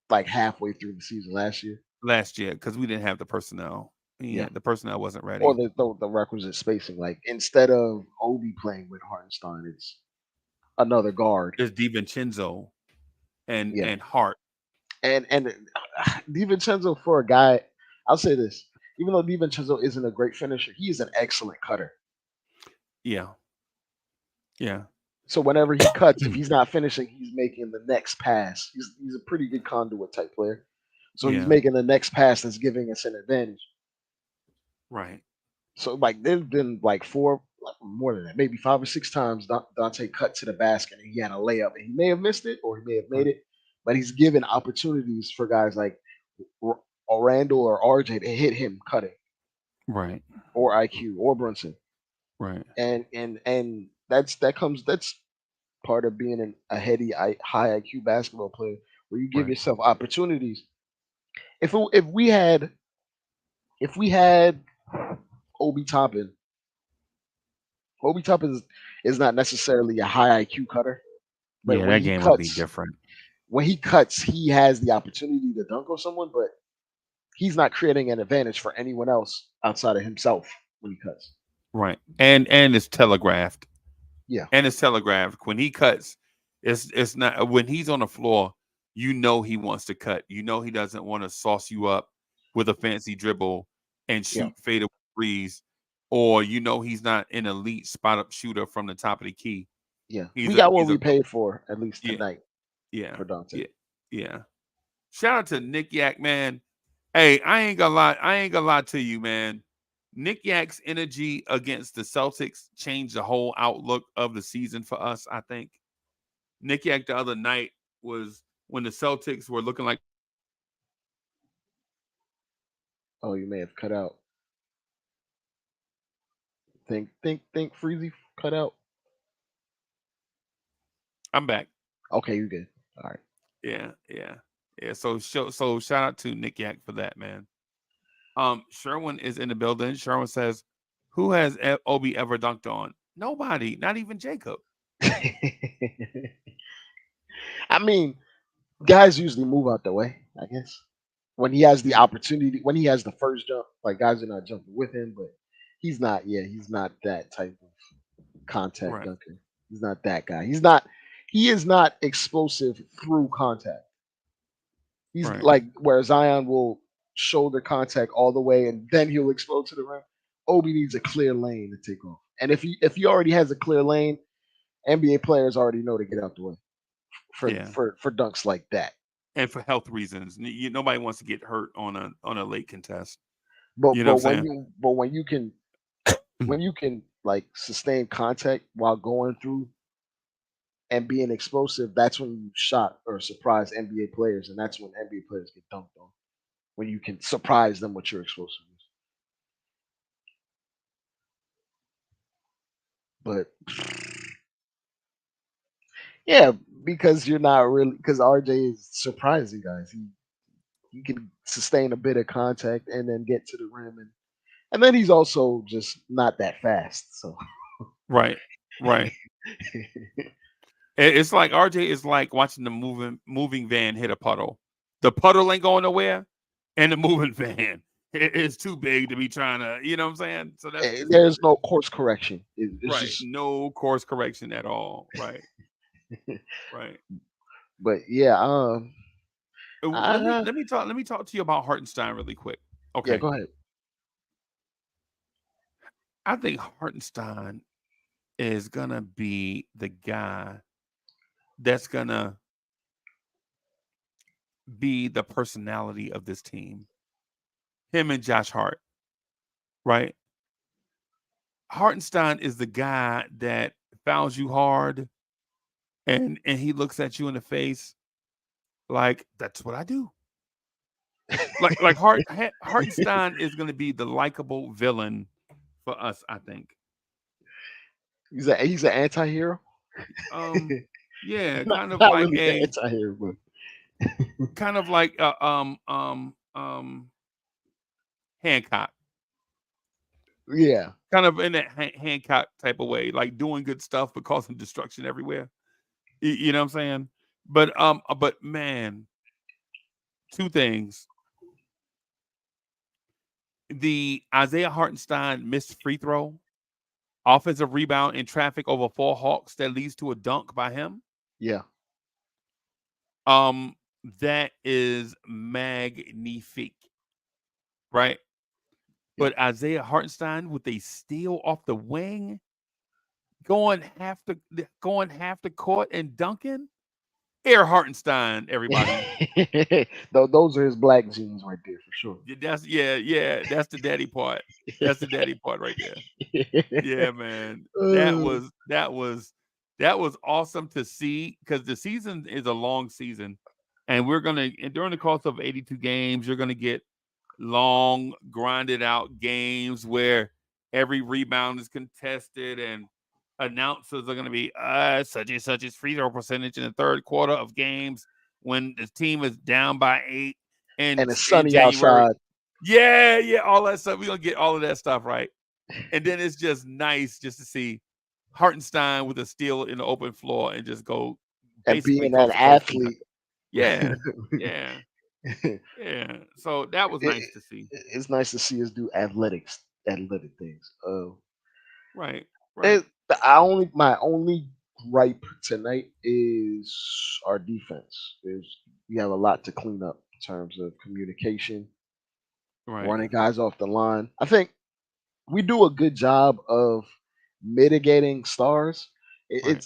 S5: like halfway through the season last year.
S1: last year because we didn't have the personnel.
S5: Yeah,
S1: Yeah, the personnel wasn't
S5: or
S1: ready.
S5: the requisite spacing. Like instead of Obi playing with Hartenstein, it's another guard.
S1: There's DiVincenzo and
S5: Yeah,
S1: and Hart.
S5: and Divincenzo for a guy, I'll say this: even though Divincenzo isn't a great finisher, he is an excellent cutter.
S1: Yeah, yeah,
S5: So whenever he cuts, if he's not finishing, he's making the next pass. He's a pretty good conduit type player. So he's
S1: yeah.
S5: making the next pass that's giving us an advantage.
S1: Right,
S5: So like there's been like four, more than that, maybe 5 or 6 times Dante cut to the basket and he had a layup and he may have missed it or he may have
S1: Right.
S5: made it, but he's given opportunities for guys like Randall or RJ to hit him cutting
S1: Right.
S5: or IQ or Brunson,
S1: Right.
S5: and that's part of being a high IQ basketball player where you give
S1: Right.
S5: yourself opportunities. If we had Obi Toppin, Obi Toppin is not necessarily a high IQ cutter, but
S1: Yeah, that game would be different.
S5: he has the opportunity to dunk on someone, but he's not creating an advantage for anyone else outside of himself when he cuts.
S1: Right. And it's telegraphed.
S5: Yeah,
S1: And it's telegraphed. When he cuts, it's not when he's on the floor, you know he wants to cut. You know he doesn't want to sauce you up with a fancy dribble and
S5: yeah,
S1: shoot fadeaway threes. Or you know he's not an elite spot up shooter from the top of the key.
S5: yeah.
S1: He's
S5: We
S1: a
S5: got what
S1: he's a
S5: we paid for at least
S1: yeah,
S5: tonight
S1: yeah,
S5: for Dante.
S1: yeah, yeah. Shout out to Nick Yak, man. Hey, I ain't gonna lie to you, man. Nick Yak's energy against the Celtics changed the whole outlook of the season for us, I think. Nick Yak the other night was when the Celtics were looking like
S5: Oh, you may have cut out. Think Freezy cut out.
S1: I'm back.
S5: Okay, you good. All right.
S1: Yeah, yeah. Yeah. So shout out to Nick Yak for that, man. Sherwin is in the building. Sherwin says, "Who has Obi ever dunked on? Nobody, not even Jacob."
S5: I mean, guys usually move out the way, I guess. When he has the opportunity, when he has the first jump, like guys are not jumping with him, but he's not that type of contact
S1: Right,
S5: dunker. He's not that guy. He is not explosive through contact. He's
S1: right.
S5: like where Zion will shoulder contact all the way and then he'll explode to the rim. Obi needs a clear lane to take off. And if he already has a clear lane, NBA players already know to get out the way
S1: Yeah.
S5: for dunks like that.
S1: And for health reasons, nobody wants to get hurt on a late contest.
S5: But
S1: You know
S5: but
S1: what I'm
S5: when
S1: saying?
S5: you but when you can like sustain contact while going through and being explosive, that's when you shot or surprise NBA players, and that's when NBA players get dunked on. When you can surprise them with your explosiveness. But yeah, because you're not really because RJ is surprising guys. He can sustain a bit of contact and then get to the rim and then he's also just not that fast. So
S1: Right, right. It's like RJ is like watching the moving van hit a puddle. The puddle ain't going nowhere, and the moving van is too big to be trying to. You know what I'm saying? So that's just what
S5: there's
S1: it
S5: no
S1: is.
S5: course correction. It's
S1: Right.
S5: just
S1: No course correction at all. Right. Right.
S5: but yeah,
S1: Let me
S5: uh,
S1: let me talk to you about Hartenstein really quick.
S5: yeah,
S1: Okay.
S5: go ahead.
S1: I think Hartenstein is gonna be the guy that's gonna be the personality of this team. Him and Josh Hart, right? Hartenstein is the guy that fouls you hard and he looks at you in the face like that's what I do. Like Hartenstein is going to be the likable villain for us, I think.
S5: He's an anti-hero.
S1: Um yeah,
S5: not, not really an
S1: a
S5: anti-hero, but
S1: kind of like Hancock.
S5: yeah,
S1: Kind of in that Hancock type of way, like doing good stuff but causing destruction everywhere. You know what I'm saying? But man, two things. The Isaiah Hartenstein missed free throw, offensive rebound in traffic over four Hawks that leads to a dunk by him.
S5: yeah,
S1: Um, that is magnifique, right?
S5: yeah.
S1: But Isaiah Hartenstein with a steal off the wing, going half the court and dunking. Air Hartenstein, everybody.
S5: Those are his black genes right there for sure.
S1: That's the daddy part. That's the daddy part right there. Yeah, man. That
S5: Uh,
S1: was that was that was awesome to see because the season is a long season, and during the course of 82 games, you're gonna get long, grinded out games where every rebound is contested and announcers are gonna be such and such as free throw percentage in the third quarter of games when the team is down by 8
S5: and
S1: in
S5: it's
S1: in
S5: sunny
S1: January.
S5: outside.
S1: Yeah, all that stuff. We're gonna get all of that stuff right. And then it's just nice just to see Hartenstein with a steal in the open floor and just go
S5: And
S1: basically
S5: being an
S1: coast to coast and
S5: athlete,
S1: yeah, yeah, yeah. So that was
S5: it,
S1: nice to see.
S5: it's nice to see us do athletic things.
S1: Right, right,
S5: It, my only gripe tonight is our defense. We have a lot to clean up in terms of communication,
S1: right,
S5: running guys off the line. I think we do a good job of mitigating stars.
S1: right,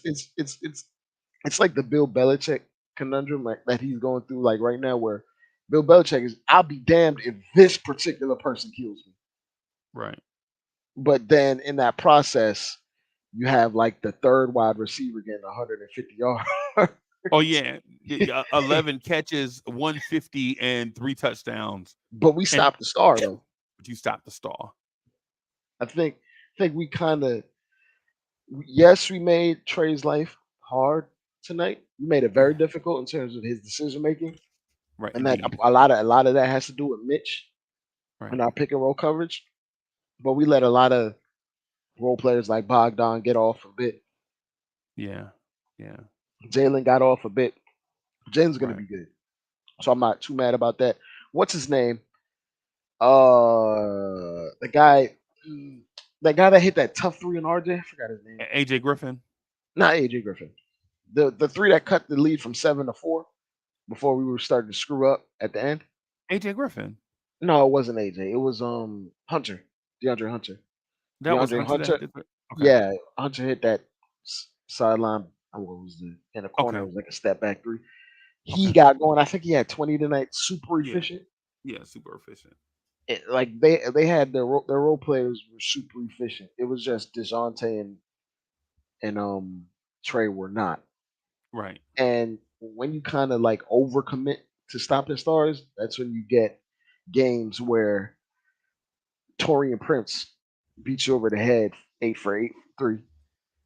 S5: It's like the Bill Belichick conundrum that he's going through like right now, where Bill Belichick is, I'll be damned if this particular person kills me.
S1: right.
S5: But then in that process, you have like the third wide receiver getting 150 yards.
S1: Oh yeah, 11 catches, 150, and 3 touchdowns,
S5: But we
S1: and
S5: stopped the star though.
S1: but you stopped the star.
S5: I think we kind of, yes, we made Trey's life hard tonight. We made it very difficult in terms of his decision making,
S1: Right,
S5: and that
S1: indeed.
S5: a lot of that has to do with Mitch
S1: Right.
S5: and our pick and roll coverage. But we let a lot of role players like Bogdan get off a bit.
S1: Yeah, yeah.
S5: Jalen got off a bit. Jalen's going to
S1: Right.
S5: be good, so I'm not too mad about that. What's his name? The guy, mm, that guy that hit that tough three on RJ. I forgot his name.
S1: AJ Griffin.
S5: Not AJ Griffin. The three that cut the lead from 7 to 4 before we were starting to screw up at the end.
S1: AJ Griffin.
S5: No, it wasn't AJ. It was Hunter, DeAndre Hunter.
S1: That was
S5: DeAndre
S1: Hunter that
S5: Hunter.
S1: did it? Okay.
S5: Yeah, Hunter hit that sideline. What was the in the corner?
S1: Okay.
S5: It was like a step back three. He
S1: Okay.
S5: got going. I think he had 20 tonight. Super
S1: Yeah.
S5: efficient.
S1: Yeah. Super efficient.
S5: Like they had their role players were super efficient. It was just Dejounte and Trey were not.
S1: Right.
S5: And when you kind of like overcommit to stopping stars, that's when you get games where Torian Prince beats you over the head 8 for 8 3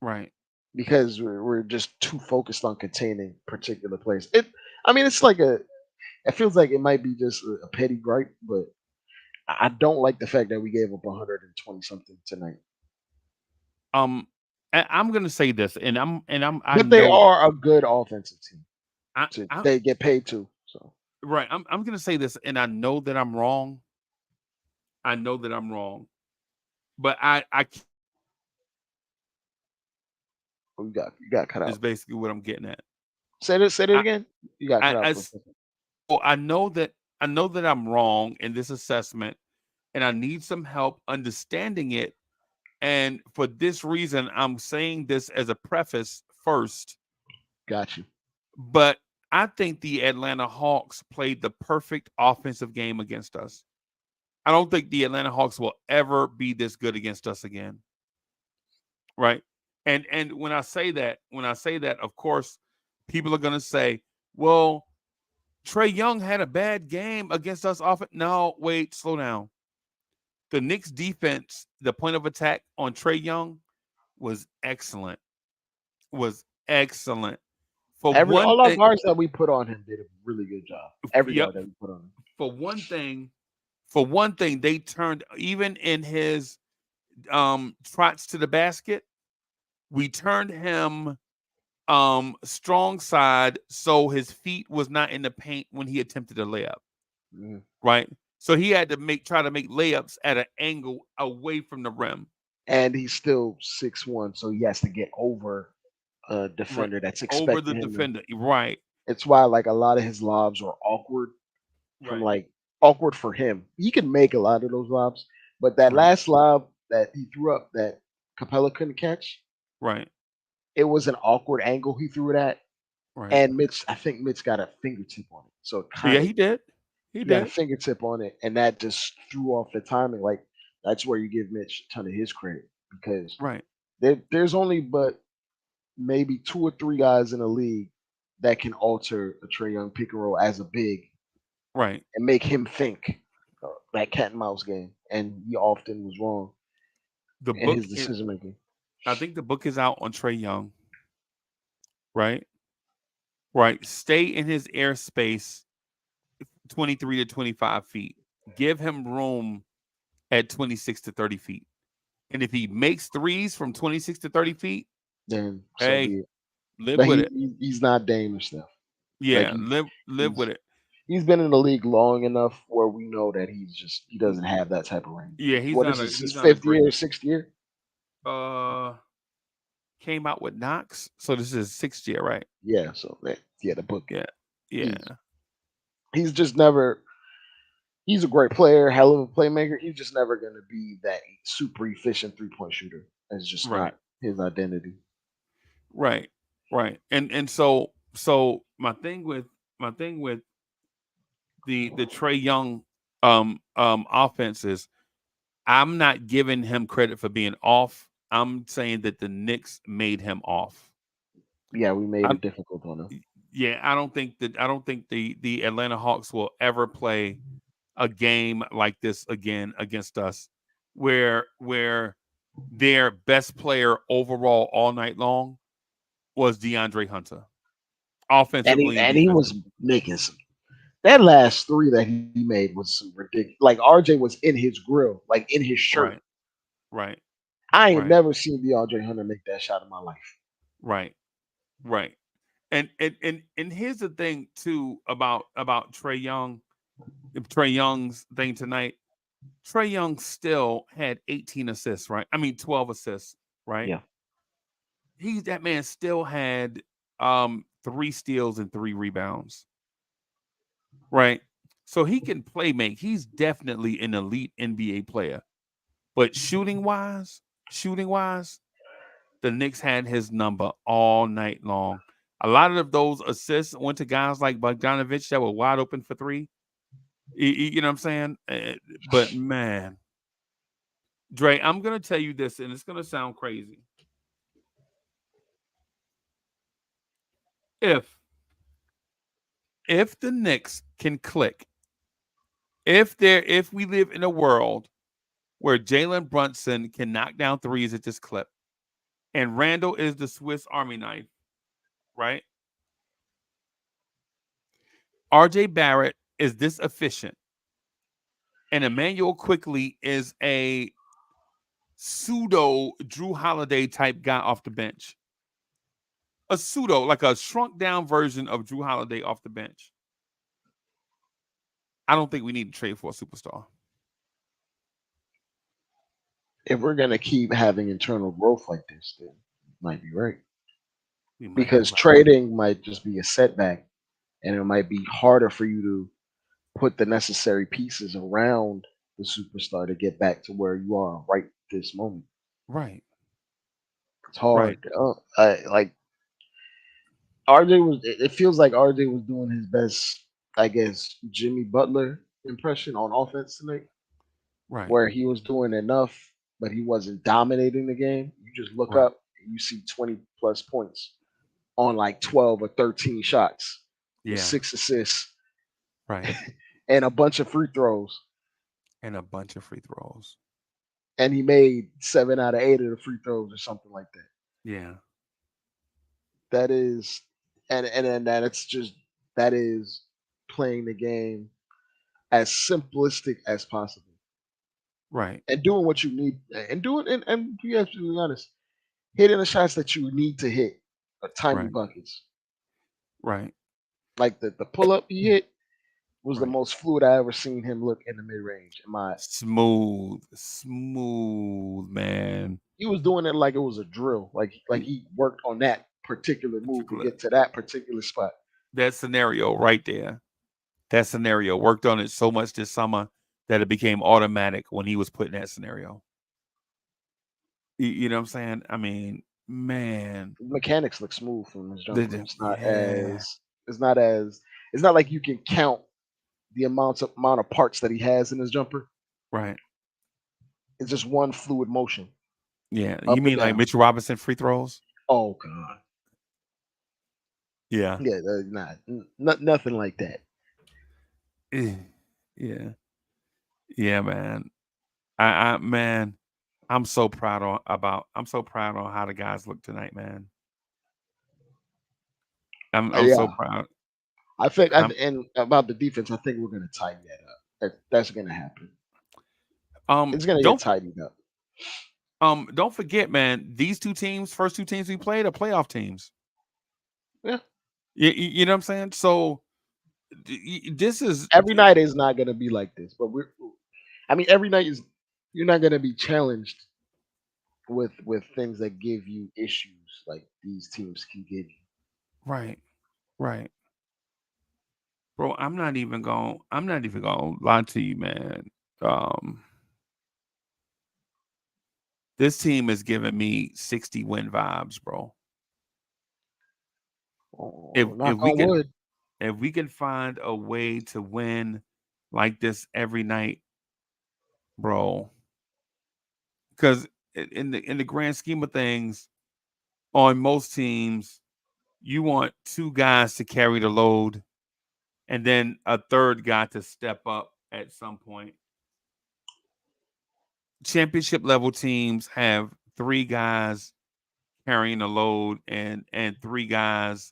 S1: Right.
S5: because we're just too focused on containing particular plays. I mean, it's like it feels like it might be just a petty gripe, but I don't like the fact that we gave up 120 something tonight.
S1: Um, I'm gonna say this, and I
S5: But they
S1: know
S5: are a good offensive team.
S1: I
S5: They get paid too. So
S1: right. I'm gonna say this, and I know that I'm wrong. I know that I'm wrong, but I
S5: you got cut
S1: is
S5: out.
S1: basically what I'm getting at.
S5: Say it
S1: I
S5: again. You got cut out
S1: I
S5: for a second.
S1: well, I know that I'm wrong in this assessment, and I need some help understanding it. And for this reason, I'm saying this as a preface first.
S5: Got you.
S1: But I think the Atlanta Hawks played the perfect offensive game against us. I don't think the Atlanta Hawks will ever be this good against us again. Right. And when I say that, of course, people are gonna say, well, Trey Young had a bad game against us off. No, wait, slow down. The Knicks defense, the point of attack on Trey Young was excellent. Was excellent. For one
S5: All our
S1: thing,
S5: guards that we put on him did a really good job. Every
S1: yep.
S5: guard that we put on him.
S1: For one thing, they turned even in his trots to the basket, we turned him strong side so his feet was not in the paint when he attempted a layup.
S5: Mhm.
S1: Right? So he had to try to make layups at an angle away from the rim.
S5: And he's still 6'1", so he has to get over a
S1: Right.
S5: defender that's
S1: Over the
S5: expecting him to.
S1: defender. Right.
S5: It's why like a lot of his lobs are awkward from
S1: Right.
S5: like awkward for him. He can make a lot of those lobs, but that
S1: Right.
S5: last lob that he threw up that Capella couldn't catch,
S1: Right.
S5: it was an awkward angle he threw it at.
S1: Right.
S5: And I think Mitch got a fingertip on it. So it
S1: Yeah,
S5: kind of
S1: he did. He
S5: he got a
S1: did.
S5: fingertip on it, and that just threw off the timing. Like that's where you give Mitch a ton of his credit because
S1: Right.
S5: there's only but maybe two or three guys in the league that can alter a Trey Young pick and roll as a big
S1: Right.
S5: and make him think that cat and mouse game. And he often was wrong
S1: The
S5: in
S1: book
S5: his
S1: is,
S5: decision making.
S1: I think the book is out on Trey Young. Right. Right. Stay in his airspace 23 to 25 feet. Give him room at 26 to 30 feet. And if he makes threes from 26 to 30 feet,
S5: Then so
S1: hey,
S5: be it.
S1: live
S5: But
S1: with it.
S5: he's not Dame or stuff. Like
S1: Yeah, live
S5: he's
S1: with it.
S5: he's been in the league long enough where we know that he doesn't have that type of range.
S1: Yeah, he's
S5: What is
S1: not a
S5: this? His
S1: he's not a
S5: fifth
S1: great
S5: year or sixth year?
S1: uh came out with Knox. So this is 6th year, right?
S5: Yeah. So yeah, the book.
S1: Yeah. Yeah.
S5: He's he's just never. He's a great player, hell of a playmaker. He's just never going to be that super efficient 3-point shooter. That's just
S1: Right.
S5: not his identity.
S1: Right. Right. And so my thing with the Trey Young offense is I'm not giving him credit for being off. I'm saying that the Knicks made him off.
S5: Yeah, we made
S1: I,
S5: it difficult on him.
S1: yeah, I don't think the Atlanta Hawks will ever play a game like this again against us, where their best player overall all night long was DeAndre Hunter, offensively and
S5: And he was
S1: defensively.
S5: making some. That last three that he made was some ridiculous. Like RJ was in his grill, like in his shirt.
S1: Right, right,
S5: I ain't
S1: right,
S5: never seen DeAndre Hunter make that shot in my life.
S1: right, right. And here's the thing too about Trey Young's thing tonight. Trey Young still had 18 assists, right? I mean 12 assists, right?
S5: Yeah.
S1: That man still had 3 steals and 3 rebounds, right? So he can play make. He's definitely an elite NBA player. But shooting wise, the Knicks had his number all night long. A lot of those assists went to guys like Bogdanovich that were wide open for three. You know what I'm saying? But man, Dre, I'm gonna tell you this, and it's gonna sound crazy. If if the Knicks can click, if we live in a world where Jalen Brunson can knock down threes at this clip, and Randall is the Swiss Army knife, right? RJ Barrett is this efficient, and Emmanuel Quickly is a pseudo Drew Holiday type guy off the bench. A pseudo, like a shrunk down version of Drew Holiday off the bench. I don't think we need to trade for a superstar.
S5: If we're gonna keep having internal growth like this, then you might be right.
S1: We might be
S5: Because
S1: right.
S5: trading might just be a setback, and it might be harder for you to put the necessary pieces around the superstar to get back to where you are right this moment.
S1: Right.
S5: It's
S1: Right.
S5: hard. Like RJ was. It feels like RJ was doing his best, I guess, Jimmy Butler impression on offense tonight,
S1: Right.
S5: where he was doing enough, but he wasn't dominating the game. You just look
S1: Right.
S5: up and you see 20 plus points on like 12 or 13 shots with
S1: Yeah.
S5: 6 assists
S1: Right.
S5: and a bunch of free throws.
S1: And a bunch of free throws.
S5: And he made 7 out of 8 of the free throws or something like that.
S1: Yeah.
S5: That is, and that it's just that is playing the game as simplistic as possible
S1: Right.
S5: and doing what you need and doing and be absolutely honest, hitting the shots that you need to hit are tiny
S1: Right.
S5: buckets.
S1: Right.
S5: Like the pull up he hit was the
S1: Right.
S5: most fluid I ever seen him look in the mid range. In my
S1: Smooth, man.
S5: He was doing it like it was a drill. Like he worked on that particular move to
S1: Particular
S5: get to that particular spot.
S1: that scenario right there. That scenario worked on it so much this summer that it became automatic when he was put in that scenario. You know what I'm saying? I mean, man.
S5: Mechanics look smooth from his jumper.
S1: The, yeah,
S5: It's not like you can count the amount of parts that he has in his jumper.
S1: right.
S5: It's just one fluid motion,
S1: Yeah. You
S5: up and
S1: mean like
S5: down.
S1: Mitchell Robinson free throws?
S5: Oh god,
S1: Yeah.
S5: yeah, nothing like that.
S1: Eh, yeah. Yeah, man. Man, I'm so proud I'm so proud on how the guys look tonight, man. I'm so
S5: Yeah,
S1: proud.
S5: and about the defense, I think we're gonna tighten that up. That's gonna happen. It's gonna get tightened up.
S1: Don't forget, man, these first two teams we played are playoff teams.
S5: Yeah,
S1: You know what I'm saying? So this is
S5: every night is not gonna be like this, but every night is you're not gonna be challenged with things that give you issues like these teams can give you.
S1: right, right. Bro, I'm not even gonna lie to you, man. Um this team is giving me 60 win vibes, bro. If
S5: Oh,
S1: if
S5: knock
S1: we
S5: on
S1: can
S5: wood.
S1: if we can find a way to win like this every night, bro, because in the grand scheme of things, on most teams, you want two guys to carry the load and then a third guy to step up at some point. Championship level teams have three guys carrying the load and three guys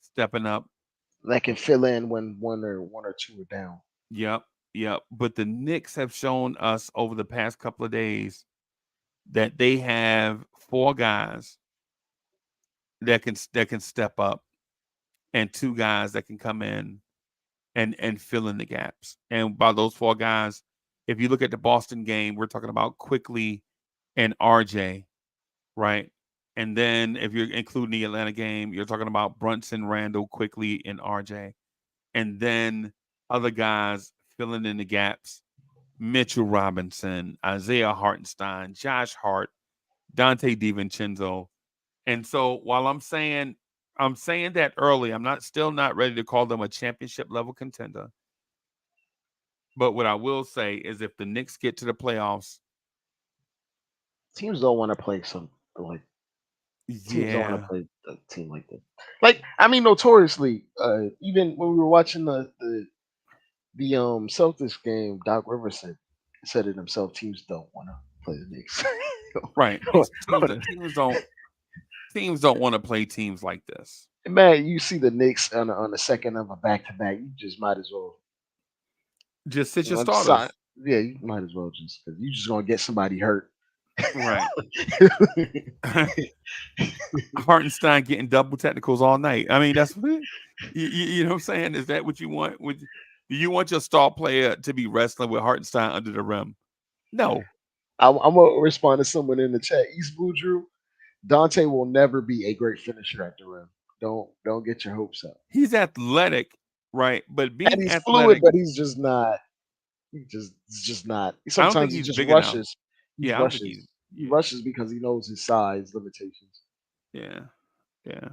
S1: stepping up.
S5: That can fill in when one or two are down.
S1: Yep, yep. But the Knicks have shown us over the past couple of days that they have four guys that can step up and two guys that can come in and fill in the gaps. And by those four guys, if you look at the Boston game, we're talking about Quickly and RJ, right? And then if you're including the Atlanta game, you're talking about Brunson, Randall, Quickly, and RJ. And then other guys filling in the gaps. Mitchell Robinson, Isaiah Hartenstein, Josh Hart, Dante DiVincenzo. And so while I'm saying that early, still not ready to call them a championship level contender. But what I will say is if the Knicks get to the playoffs,
S5: Teams don't want to play some like teams don't want to
S1: yeah,
S5: play a team like that. Like notoriously, even when we were watching the Celtics game, Doc Rivers said it himself. Teams don't want to play the Knicks.
S1: right. Teams don't want to play teams like this.
S5: Man, you see the Knicks on the second of a back to back, you just might as well.
S1: Just sit your
S5: Decide-
S1: starters.
S5: Yeah, you might as well just because you just gonna get somebody hurt.
S1: Right. Hartenstein getting double technicals all night. I mean, that's what you know what I'm saying? Is that what you want? Do you want your star player to be wrestling with Hartenstein under the rim? No.
S5: I'm gonna respond to someone in the chat. East Blue Drew, Dante will never be a great finisher at the rim. Don't get your hopes up.
S1: He's athletic, right? But
S5: And
S1: being
S5: he's fluid,
S1: athletic,
S5: but he's just not. He's just not.
S1: I don't think
S5: Sometimes he
S1: he's
S5: just
S1: big enough.
S5: rushes. He
S1: Yeah, I don't think
S5: rushes.
S1: he's
S5: He
S1: yeah,
S5: rushes because he knows his size limitations.
S1: yeah, yeah.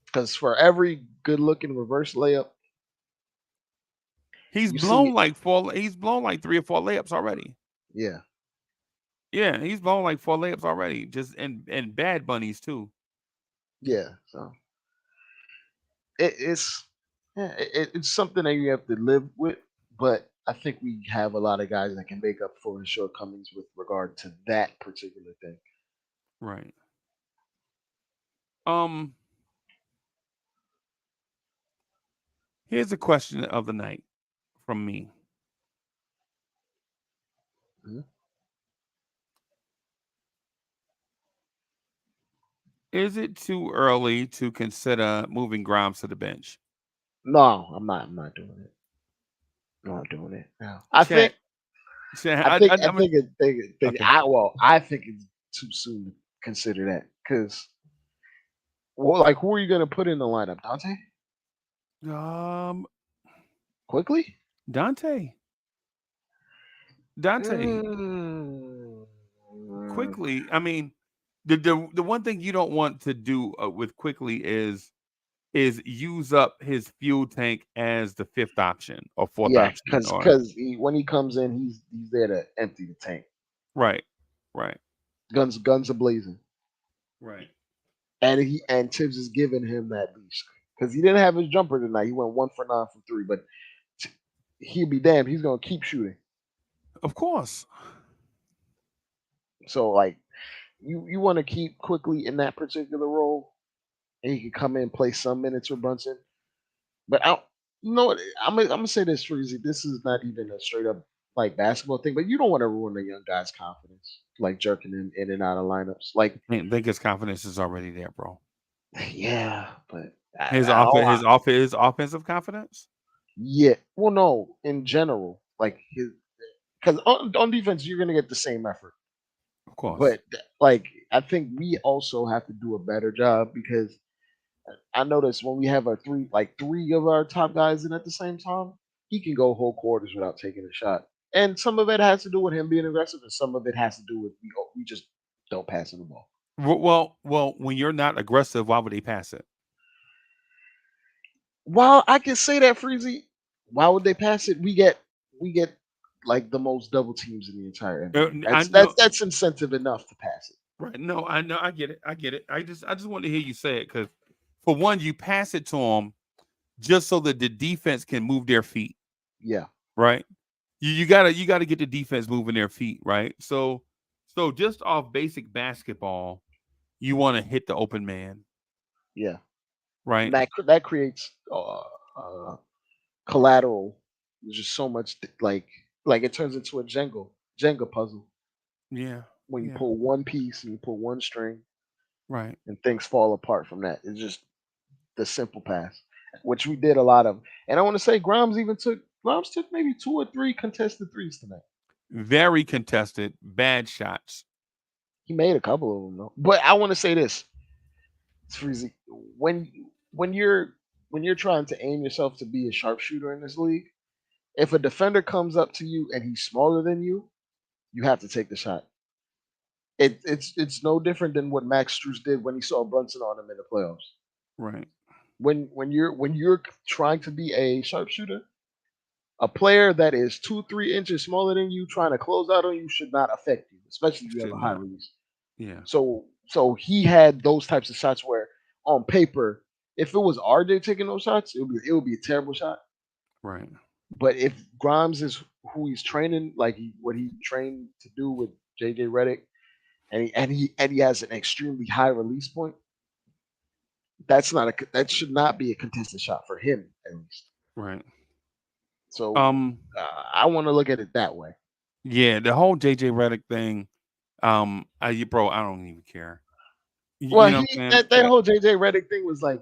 S5: Because for every good looking reverse layup,
S1: He's
S5: you see
S1: blown
S5: it.
S1: like he's blown like 3 or 4 layups already.
S5: Yeah.
S1: Yeah, he's blown like 4 layups already. Just and bad bunnies too.
S5: Yeah. So it's it's something that you have to live with. But I think we have a lot of guys that can make up for his shortcomings with regard to that particular thing.
S1: Right. Um, here's a question of the night from me.
S5: Mhm.
S1: Is it too early to consider moving Grimes to the bench?
S5: No, I'm not. I'm not doing it. I'm not doing it. No.
S1: Chat, chat. I'm okay.
S5: I think it's too soon to consider that because, well, like, who are you gonna put in the lineup? Dante
S1: Um,
S5: quickly.
S1: Dante, Dante,
S5: Mm.
S1: quickly. I mean, The one thing you don't want to do with Quickly is use up his fuel tank as the fifth option or fourth
S5: Yeah,
S1: option, or
S5: because when he comes in, he's there to empty the tank.
S1: right, right,
S5: Guns are blazing,
S1: right.
S5: and Tibbs is giving him that leash because he didn't have his jumper tonight. He went 1 for 9 from three, but he'll be damned. He's gonna keep shooting.
S1: Of course.
S5: So like you want to keep Quickly in that particular role, and he can come in and play some minutes for Brunson. But you know what? I'm gonna say this, Freezy. This is not even a straight up like basketball thing, but you don't want to ruin a young guy's confidence, like jerking him in and out of lineups. Like,
S1: I think his confidence is already there, bro.
S5: yeah, but
S1: His offensive confidence.
S5: yeah. Well, no, in general, like his because on defense you're gonna get the same effort,
S1: Of course.
S5: but like I think we also have to do a better job because I noticed when we have three of our top guys in at the same time, he can go whole quarters without taking a shot. And some of it has to do with him being aggressive, and some of it has to do with we just don't pass him the ball.
S1: Well, when you're not aggressive, why would they pass it?
S5: While I can say that, Freezy, why would they pass it? We get like the most double teams in the entire NBA.
S1: I
S5: That's
S1: know,
S5: that's incentive enough to pass it.
S1: right? No, I know, I get it, I get it. I just want to hear you say it because, for one, you pass it to them just so that the defense can move their feet,
S5: Yeah,
S1: right? You gotta get the defense moving their feet, right? So just off basic basketball, you want to hit the open man,
S5: yeah. And
S1: right?
S5: that creates collateral. There's just so much like it turns into a Jenga puzzle
S1: Yeah,
S5: when you
S1: yeah,
S5: pull one piece and you pull one string
S1: right.
S5: and things fall apart from that. It's just the simple pass, which we did a lot of. And I want to say Grimes took maybe 2 or 3 contested threes tonight.
S1: Very contested, bad shots.
S5: He made a couple of them though. But I want to say this, Freezy, when when you're when you're trying to aim yourself to be a sharpshooter in this league, if a defender comes up to you and he's smaller than you have to take the shot. It's no different than what Max Strus did when he saw Brunson on him in the playoffs.
S1: Right.
S5: When you're trying to be a sharpshooter, a player that is 2-3 inches smaller than you trying to close out on you should not affect you, especially if you have
S1: Should
S5: a high
S1: not.
S5: release.
S1: Yeah.
S5: So he had those types of shots where on paper, if it was RJ taking those shots, it would be a terrible shot.
S1: Right.
S5: But if Grimes is who he's training, like what he trained to do with JJ Redick, and he has an extremely high release point, that should not be a contested shot for him at least.
S1: Right.
S5: So
S1: Um.
S5: I want to look at it that way.
S1: Yeah. The whole JJ Redick thing. Bro, I don't even care. You
S5: Well,
S1: know
S5: he
S1: what I'm saying?
S5: that whole JJ Redick thing was like,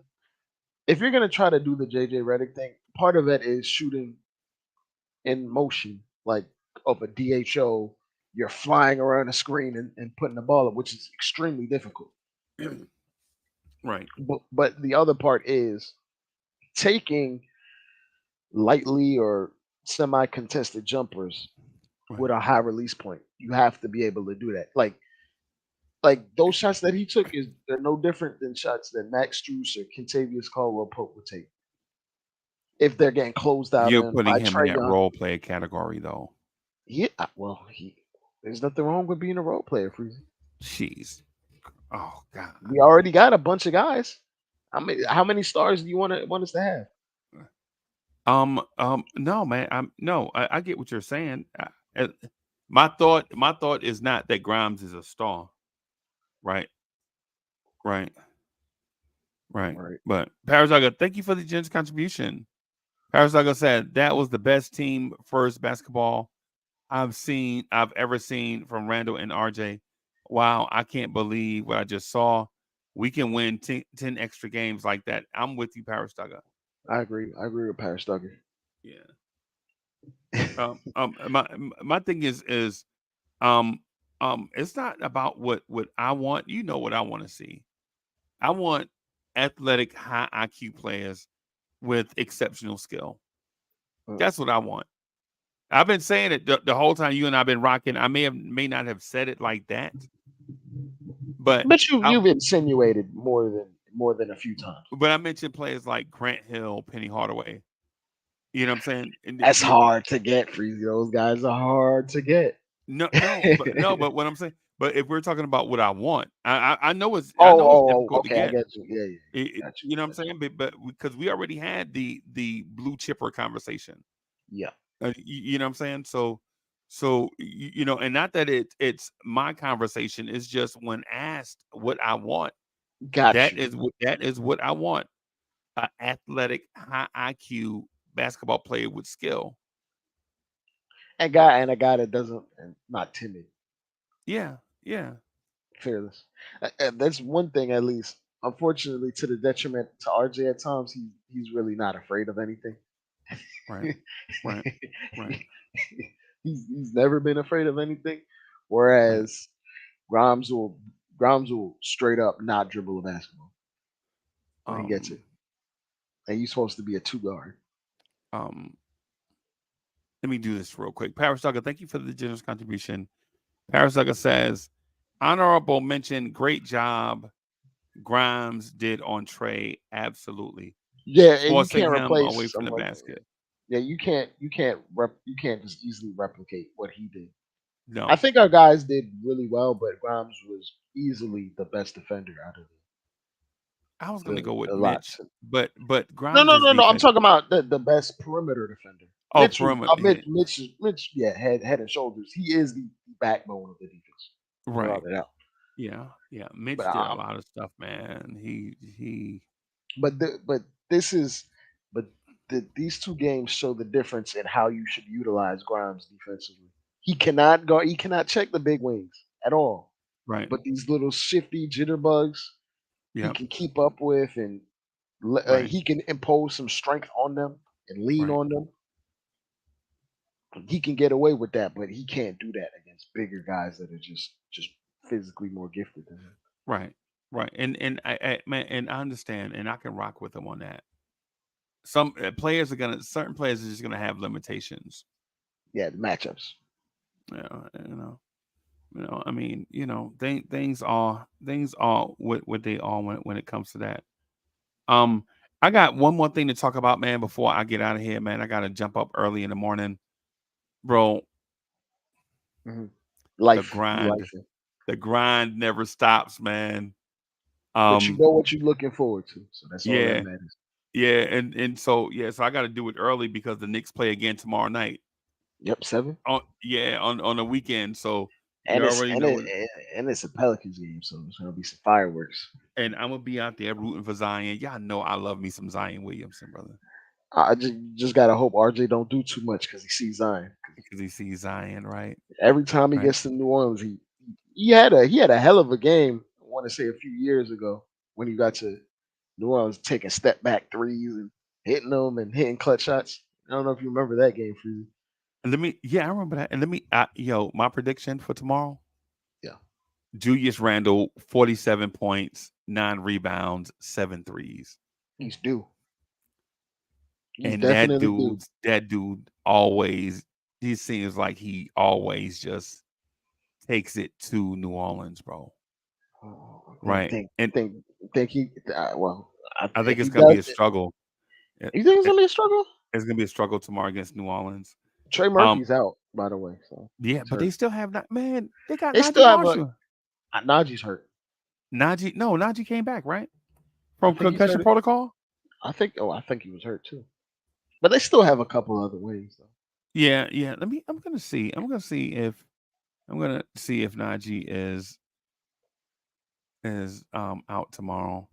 S5: if you're gonna try to do the JJ Redick thing, part of it is shooting in motion, like of a DHO. You're flying around a screen and putting the ball up, which is extremely difficult.
S1: Right.
S5: But the other part is taking lightly or semi contested jumpers
S1: Right.
S5: with a high release point. You have to be able to do that. Like those shots that he took they're no different than shots that Max Strus or Kentavious Caldwell Pope would take if they're getting closed out
S1: You're
S5: on
S1: putting
S5: by
S1: him in
S5: Trey
S1: that
S5: Young.
S1: role player category, though.
S5: Yeah, well, there's nothing wrong with being a role player, Freezy.
S1: Jeez. Oh God.
S5: We already got a bunch of guys. How many stars do you want us to have?
S1: No, man. I get what you're saying. Uh, my thought is not that Grimes is a star. Right. Right. Right.
S5: Right.
S1: But Parazaga, thank you for the generous contribution. Parazaga said that was the best team first basketball I've ever seen from Randle and RJ. Wow, I can't believe what I just saw. We can win 10 extra games like that. I'm with you, Parazaga.
S5: I agree. I agree with Paris Duggar.
S1: Yeah. My thing is it's not about what I want. You know what I want to see. I want athletic, high IQ players with exceptional skill.
S5: Mm.
S1: That's what I want. I've been saying it the whole time you and I've been rocking. I may not have said it like that, But
S5: But
S1: I,
S5: you've insinuated more than a few times.
S1: but I mentioned players like Grant Hill, Penny Hardaway. You know what I'm saying? And
S5: That's hard to get, Freezy. Those guys are hard to get.
S1: but what I'm saying, but if we're talking about what I want, I know it's difficult to
S5: Okay, I
S1: get.
S5: get you. Yeah, got you.
S1: You know what I'm saying? But because we already had the blue chipper conversation.
S5: Yeah,
S1: You know what I'm saying? You know, and not that it's my conversation. It's just when asked what I want,
S5: got you.
S1: that is what I want. An athletic, high IQ basketball player with skill.
S5: And a guy that doesn't and not timid,
S1: Yeah, yeah,
S5: fearless. And that's one thing at least. Unfortunately, to the detriment to RJ at times, he's really not afraid of anything.
S1: right, right, right.
S5: He's never been afraid of anything.
S1: Right.
S5: Whereas Grimes will straight up not dribble a basketball when he gets it.
S1: Um,
S5: And you're supposed to be a two guard.
S1: um, let me do this real quick. Paris Duggar, thank you for the generous contribution. Paris Duggar says, honorable mention, great job Grimes did on Trey. Absolutely.
S5: Yeah, and you
S1: Forcing
S5: can't
S1: him
S5: replace
S1: away from the
S5: someone.
S1: basket.
S5: Yeah, you can't just easily replicate what he did. I
S1: No,
S5: think our guys did really well, but Grimes was easily the best defender out of
S1: I was going to go with
S5: the
S1: Mitch,
S5: lots.
S1: but
S5: No, no,
S1: Grimes'
S5: no, no. I'm
S1: defense.
S5: talking about the best perimeter defender.
S1: Oh, perimeter.
S5: Mitch, yeah, head and shoulders. He is the backbone of the defense,
S1: Right.
S5: without a doubt.
S1: Yeah.
S5: But
S1: Mitch did a lot of stuff, man. He.
S5: but this is but these two games show the difference in how you should utilize Grimes defensively. He cannot go. He cannot check the big wings at all.
S1: Right.
S5: But these little shifty jitterbugs, he
S1: Yep.
S5: can keep up with, and
S1: Right.
S5: he can impose some strength on them and lean
S1: Right.
S5: on them. He can get away with that, but he can't do that against bigger guys that are just physically more gifted than him.
S1: Right. Right. And I man, and I understand, and I can rock with him on that. Some certain players are just gonna have limitations.
S5: Yeah, the matchups.
S1: You know. I mean, things are what they are when it comes to that. Um, I got one more thing to talk about, man, before I get out of here, man. I gotta jump up early in the morning, bro.
S5: Mhm.
S1: The
S5: You life
S1: grind,
S5: it.
S1: the grind never stops, man.
S5: But you
S1: Um,
S5: know what you're looking forward to, so that's all that
S1: yeah,
S5: matters.
S1: so I got to do it early because the Knicks play again tomorrow night.
S5: Yep, 7.
S1: On the weekend. So you
S5: And
S1: already know it.
S5: it's a Pelicans game, so there's gonna be some fireworks.
S1: And I'm gonna be out there rooting for Zion. Y'all know I love me some Zion Williamson, brother,
S5: I just gotta hope RJ don't do too much because he sees Zion. 'Cause
S1: because he sees Zion, right?
S5: every time he
S1: Right.
S5: gets to New Orleans, he had a hell of a game. I want to say a few years ago when he got to New Orleans, taking step back threes and hitting them and hitting clutch shots. I don't know if you remember that game, Freezy.
S1: And I remember that. And my prediction for tomorrow:
S5: Yeah,
S1: Julius Randle, 47 points, 9 rebounds, 7 threes.
S5: he's due. He's
S1: And that
S5: definitely due.
S1: dude always, he seems like he always just takes it to New Orleans, bro. Right.
S5: Think
S1: And
S5: think think he well.
S1: I think
S5: If
S1: it's
S5: he
S1: gonna be
S5: does,
S1: a struggle. It-
S5: you think it's
S1: it-
S5: gonna be a struggle?
S1: It's gonna be a struggle tomorrow against New Orleans.
S5: Trey
S1: Um,
S5: Murphy's out, by the way, so
S1: yeah,
S5: he's
S1: but they
S5: hurt.
S1: still have not man, they got
S5: They
S1: Najee
S5: still have a
S1: Marshall.
S5: Najee's hurt.
S1: Najee came back, right?
S5: I
S1: From
S5: think he's
S1: concussion
S5: hurt.
S1: protocol?
S5: I think he was hurt too. But they still have a couple other ways though.
S1: Yeah. I'm gonna see. I'm gonna see if Najee is out tomorrow.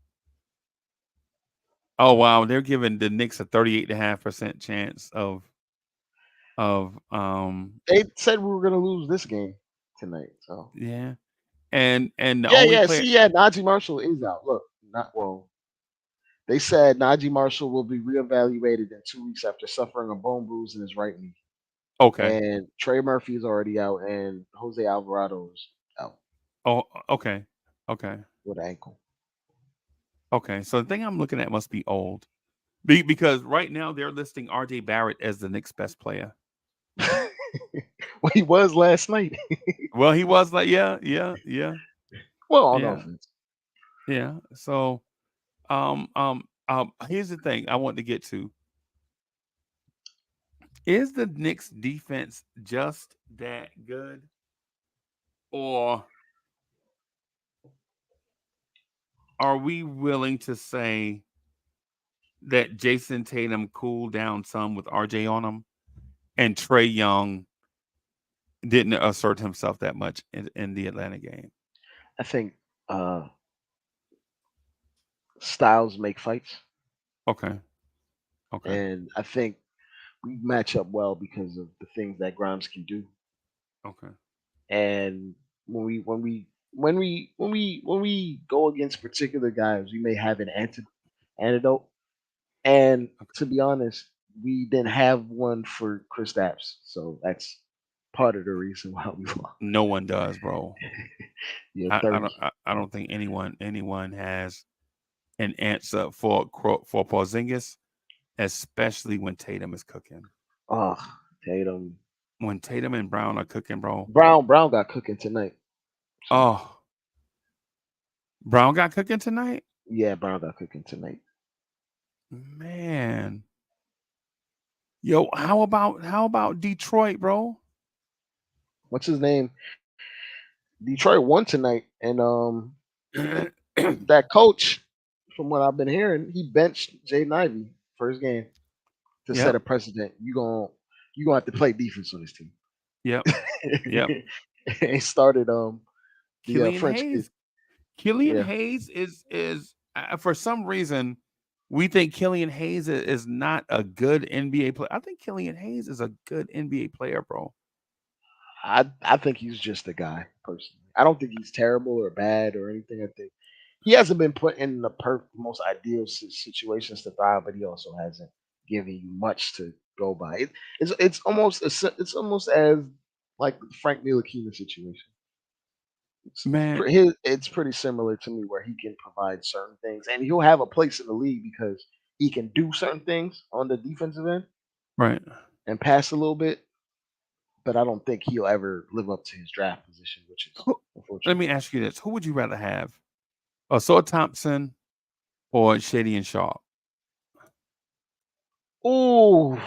S1: Oh wow, they're giving the Knicks a 38.5% chance of
S5: They said we were gonna lose this game tonight. So
S1: yeah. And the
S5: yeah,
S1: only
S5: yeah.
S1: player
S5: See, yeah, Najee Marshall is out. Look, not well. They said Najee Marshall will be reevaluated in 2 weeks after suffering a bone bruise in his right knee.
S1: okay.
S5: And Trey Murphy is already out, and Jose Alvarado is out
S1: Oh okay. Okay.
S5: with an ankle.
S1: Okay. So the thing I'm looking at must be old. Because right now they're listing RJ Barrett as the Knicks best player.
S5: Well, he was last night.
S1: Well, he was like, yeah.
S5: Well, on
S1: Yeah,
S5: offense.
S1: yeah. So, here's the thing I want to get to: is the Knicks defense just that good, or are we willing to say that Jason Tatum cooled down some with RJ on him, and Trey Young didn't assert himself that much in the Atlanta game?
S5: I think uh, styles make fights,
S1: Okay, okay,
S5: and I think we match up well because of the things that Grimes can do.
S1: okay,
S5: And when we go against particular guys, we may have an antidote. And
S1: okay.
S5: to be honest, we didn't have one for Chris Stapps, so that's part of the reason why we lost.
S1: No one does, bro.
S5: Yeah,
S1: I don't
S5: 30.
S1: I don't think anyone has an answer for Porzingis, especially when Tatum is cooking.
S5: Oh, Tatum.
S1: When Tatum and Brown are cooking, bro.
S5: Brown got cooking tonight. So
S1: Oh, Brown got cooking tonight?
S5: yeah, Brown got cooking tonight.
S1: Man. Yo, how about Detroit, bro?
S5: What's his name? Detroit won tonight, and that coach, from what I've been hearing, he benched Jaden Ivey first game to set
S1: Yep,
S5: a precedent. You gonna have to play defense on this team.
S1: yep, yep.
S5: And started the
S1: Killian
S5: French kid.
S1: Hayes. Killian
S5: Yeah,
S1: Hayes is for some reason we think Killian Hayes is not a good NBA player. I think Killian Hayes is a good NBA player, bro.
S5: I think he's just a guy personally. I don't think he's terrible or bad or anything. I think he hasn't been put in the most ideal situations to thrive, but he also hasn't given you much to go by. It's almost it's almost as like the Frank Ntilikina situation.
S1: Man,
S5: It's pretty similar to me where he can provide certain things and he'll have a place in the league because he can do certain things on the defensive end
S1: right.
S5: and pass a little bit, but I don't think he'll ever live up to his draft position, which is
S1: Let
S5: unfortunate.
S1: me ask you this: who would you rather have, Saw Thompson or Shady and Sharp?
S5: Oh,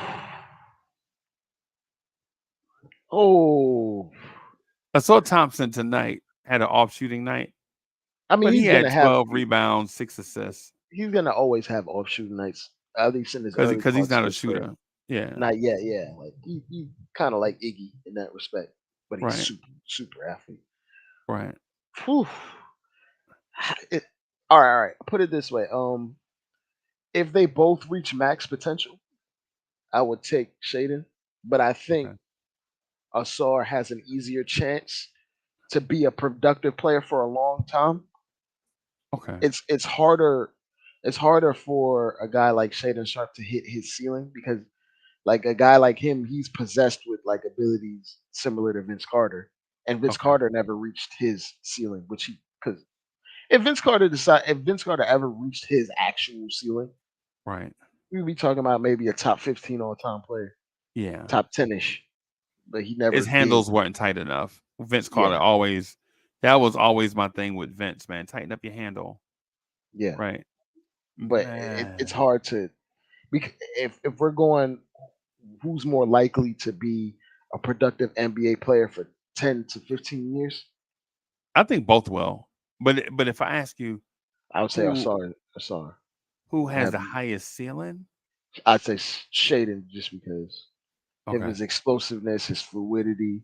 S5: oh.
S1: Saw Thompson tonight had an off shooting night,
S5: I mean,
S1: but he had 12 rebounds, 6 assists
S5: he's gonna always have off shooting nights, at least in his early
S1: because he's
S5: parts
S1: not
S5: of
S1: a
S5: his career.
S1: shooter. Yeah,
S5: Not yet, yeah. Like he kind of like Iggy in that respect, but he's
S1: right,
S5: super athlete.
S1: right.
S5: Whew. It, all right. Put it this way. If they both reach max potential, I would take Shaden, but I think
S1: Okay,
S5: Asar has an easier chance to be a productive player for a long time.
S1: okay,
S5: It's harder. It's harder for a guy like Shaden Sharp to hit his ceiling because like a guy like him, he's possessed with like abilities similar to Vince Carter, and Vince
S1: okay,
S5: Carter never reached his ceiling, which he because if Vince Carter ever reached his actual ceiling,
S1: right.
S5: we'd be talking about maybe a top 15 all time player,
S1: Yeah,
S5: top 10ish, but he
S1: his
S5: never did.
S1: handles weren't tight enough. Vince Carter
S5: Yeah,
S1: always, that was always my thing with Vince, man. Tighten up your handle.
S5: yeah,
S1: Right.
S5: but it's
S1: Man.
S5: hard to if we're going who's more likely to be a productive NBA player for 10 to 15 years,
S1: I think both will. But if I ask you
S5: I would say
S1: who
S5: Asar
S1: who
S5: would
S1: has
S5: have
S1: the highest ceiling?
S5: I'd say Shaden just because of
S1: Okay.
S5: his explosiveness, his fluidity,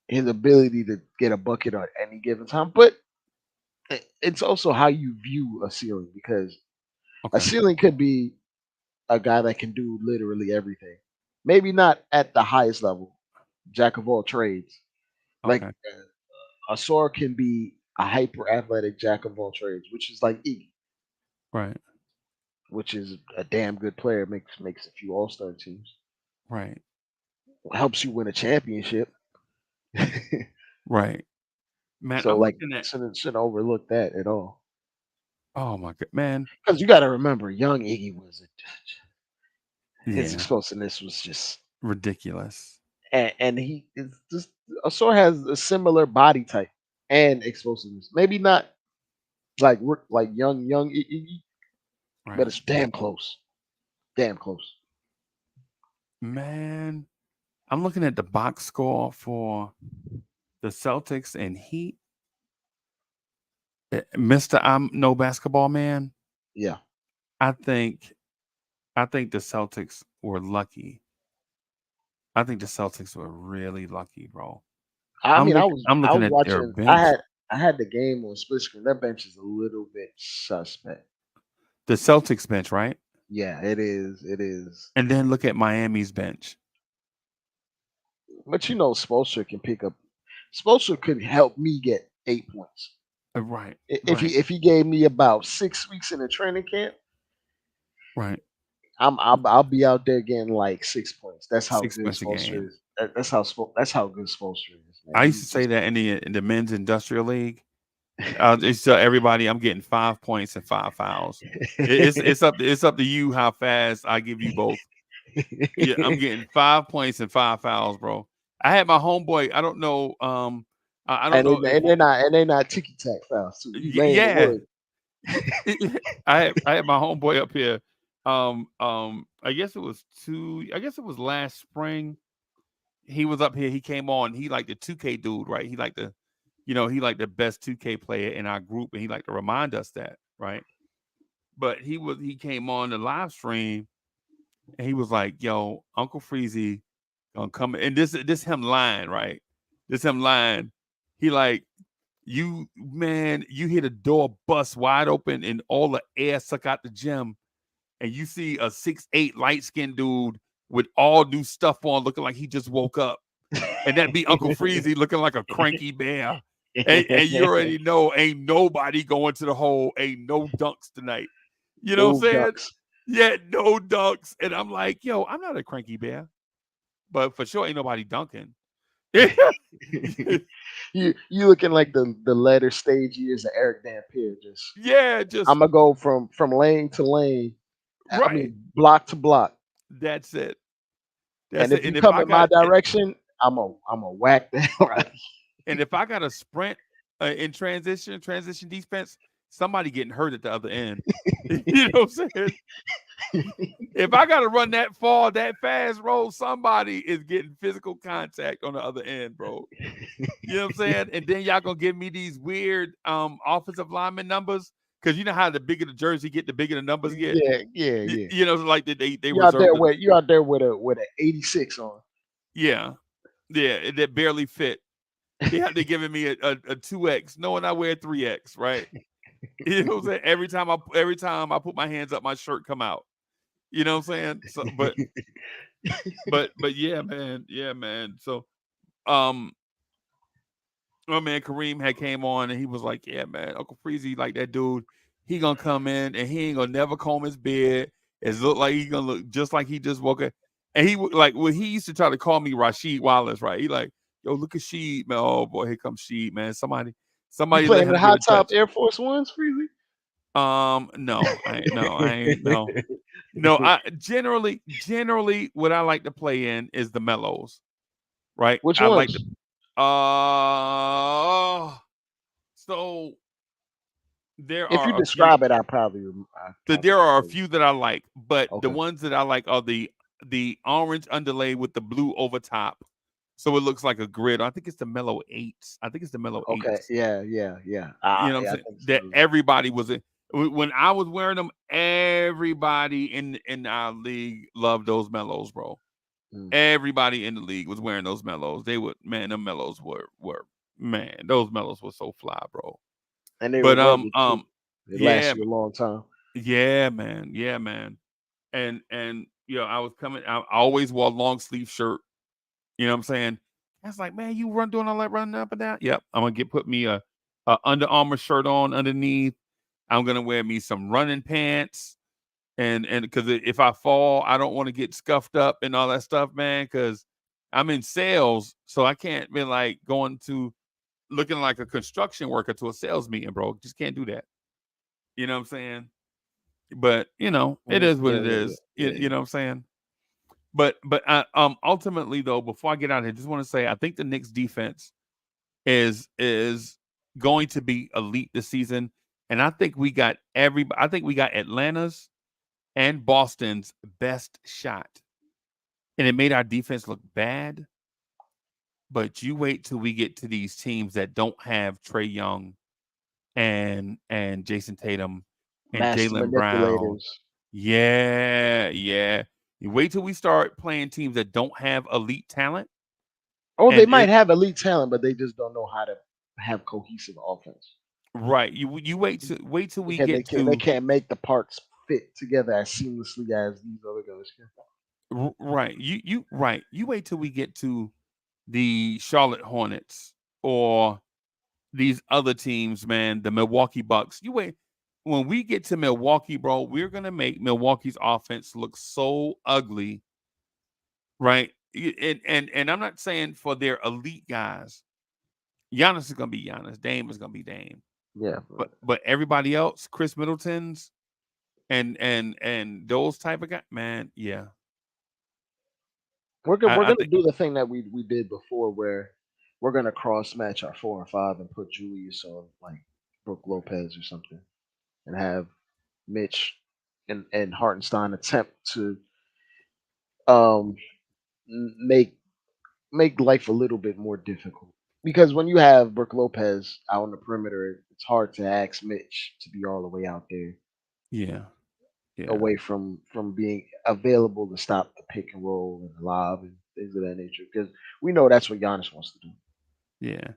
S5: his ability to get a bucket at any given time. But it's also how you view a ceiling because a
S1: Okay.
S5: ceiling could be a guy that can do literally everything. Maybe not at the highest level, jack of all trades. Like
S1: Okay.
S5: Asor can be a hyper athletic jack of all trades, which is like Iggy,
S1: Right.
S5: which is a damn good player. Makes a few All Star teams.
S1: Right.
S5: Helps you win a championship.
S1: Right. Man,
S5: So
S1: I'm
S5: like
S1: looking at,
S5: shouldn't overlook that at all.
S1: oh my god, man.
S5: Because you got to remember, young Iggy was his
S1: Yeah.
S5: explosiveness was just,
S1: Ridiculous.
S5: and he is just Asor has a similar body type. and explosiveness. Maybe not like young, but
S1: Right.
S5: it's damn close. Damn close.
S1: Man, I'm looking at the box score for the Celtics and Heat. Mr. I'm no basketball man.
S5: Yeah.
S1: I think the Celtics were lucky. I think the Celtics were really lucky, bro.
S5: I mean,
S1: I'm
S5: I
S1: looking
S5: was
S1: at their
S5: watching.
S1: bench.
S5: I had the game on split screen. That bench is a little bit suspect.
S1: The Celtics bench, right?
S5: Yeah, it is. It is.
S1: And then look at Miami's bench.
S5: But Spoelstra can pick up. Spoelstra could help me get 8 points
S1: Right,
S5: if
S1: right,
S5: he gave me about 6 weeks in a training camp.
S1: right.
S5: I'll be out there getting like 6 points. That's how
S1: 6
S5: good
S1: points a
S5: Spoelstra
S1: game.
S5: is. That's how good Spoelstra is, man.
S1: I used to
S5: He's
S1: say
S5: just
S1: that in the men's industrial league. I just tell everybody I'm getting 5 points and 5 fouls. It's up to you how fast I give you both. Yeah, I'm getting 5 points and 5 fouls, bro. I had my homeboy. I don't know. I don't know if
S5: and they're not ticky tack fouls too. You laying the
S1: yeah.
S5: wood.
S1: I had my homeboy up here. I guess it was last spring. He was up here. He came on. He like the 2K dude, right? He like he like the best 2K player in our group, and he like to remind us that, right? But he came on the live stream, and he was like, "Yo, Uncle Freezie gonna come," and this him lying, right? This him lying. He like, you man, you hear the door bust wide open and all the air suck out the gym, and you see a 6'8" light skinned dude with all new stuff on, looking like he just woke up, and that be Uncle Freezie looking like a cranky bear. And you already know ain't nobody going to the hole, ain't no dunks tonight. You know what I'm
S5: No
S1: saying?
S5: ducks.
S1: Yeah, no dunks. And I'm like, yo, I'm not a cranky bear, but for sure ain't nobody dunking.
S5: You looking like the latter stage years of Eric Dampier. Just
S1: Yeah, just
S5: I'm gonna go from lane to lane. I
S1: right.
S5: mean block to block.
S1: That's it.
S5: And
S1: That's it.
S5: if you come in my
S1: And
S5: direction, I'm a whack that right.
S1: if I got a sprint in transition defense, somebody getting hurt at the other end. You know what I'm saying? If I got to run that far, that fast, bro, somebody is getting physical contact on the other end, bro. You know what I'm saying? And then y'all gonna give me these weird offensive lineman numbers, because you know how the bigger the jersey get, the bigger the numbers get.
S5: Yeah.
S1: You know, like they
S5: You out there
S1: reserve the
S5: with 86 on.
S1: yeah, that barely fit. They're giving me a 2X, knowing I wear 3X, right? You know what I'm saying? Every time I put my hands up, my shirt come out. You know what I'm saying? So, but yeah, man, yeah, man. So, um, my man Kareem had came on and he was like, "Yeah, man, Uncle Freezie, like that dude, he gonna come in and he ain't gonna never comb his beard. It's look like he gonna look just like he just woke up." And like when he used to try to call me Rasheed Wallace, right? He like, "Yo, look at Sheed, man. Oh boy, here comes Sheed, man.
S5: You
S1: Somebody let
S5: playing the
S1: him get
S5: hot
S1: a
S5: top
S1: touch."
S5: Air Force Ones, Freezy?
S1: No, I ain't no. I generally what I like to play in is the mellows, right?
S5: Which
S1: I like
S5: ones?
S1: to uh so there
S5: If you
S1: are a few
S5: describe it, I probably
S1: there are a
S5: know.
S1: few that I like, but the
S5: Okay.
S1: ones that I like are the orange underlay with the blue over top. So it looks like a grid. I think it's the mellow eights. I think it's the mellow
S5: Okay.
S1: eights.
S5: Yeah.
S1: You know what I'm
S5: Yeah, I
S1: saying?
S5: think
S1: That
S5: so.
S1: everybody was in when I was wearing them, everybody in our league loved those mellows, bro.
S5: Mm.
S1: Everybody in the league was wearing those mellows. They would, man, them mellows were man, those mellows were so fly, bro.
S5: And they were
S1: But
S5: rugged too. It lasts
S1: yeah,
S5: you a long time.
S1: yeah, man, yeah, man. And I was coming. I always wore a long sleeve shirt. You know what I'm saying? I was like, man, you doing all that running up and down? Yep, I'm gonna put me a Under Armour shirt on underneath. I'm gonna wear me some running pants, and because if I fall, I don't want to get scuffed up and all that stuff, man. Because I'm in sales, so I can't be like going to looking like a construction worker to a sales meeting, bro. Just can't do that. You know what I'm saying? But it
S5: Mm.
S1: is what it is. You
S5: Yeah.
S1: know what I'm saying? But ultimately though, before I get out of here, just want to say I think the Knicks defense is going to be elite this season. And I think we got I think we got Atlanta's and Boston's best shot. And it made our defense look bad. But you wait till we get to these teams that don't have Trey Young and Jason Tatum and
S5: Master
S1: Jalen Brown.
S5: manipulators.
S1: Yeah, yeah. You wait till we start playing teams that don't have elite talent.
S5: Oh, they
S1: And
S5: might
S1: it
S5: have elite talent, but they just don't know how to have cohesive offense.
S1: right. You wait till we
S5: Because
S1: get
S5: they
S1: to
S5: can't make the parts fit together as seamlessly as these other guys can.
S1: right. You right. You wait till we get to the Charlotte Hornets or these other teams, man, the Milwaukee Bucks. You wait when we get to Milwaukee, bro, we're gonna make Milwaukee's offense look so ugly, right? And I'm not saying for their elite guys. Giannis is gonna be Giannis. Dame is gonna be Dame.
S5: Yeah,
S1: But everybody else, Chris Middleton's and those type of guys, man, yeah.
S5: we're
S1: I
S5: gonna
S1: think
S5: do the thing that we did before, where we're gonna cross match our 4 and 5 and put Julius on like Brooke Lopez or something, and have Mitch and Hartenstein attempt to um make life a little bit more difficult. Because when you have Brooke Lopez out on the perimeter, it's hard to ask Mitch to be all the way out there,
S1: yeah, yeah,
S5: away from being available to stop the pick and roll and the lob and things of that nature. Because we know that's what Giannis wants to do.
S1: yeah.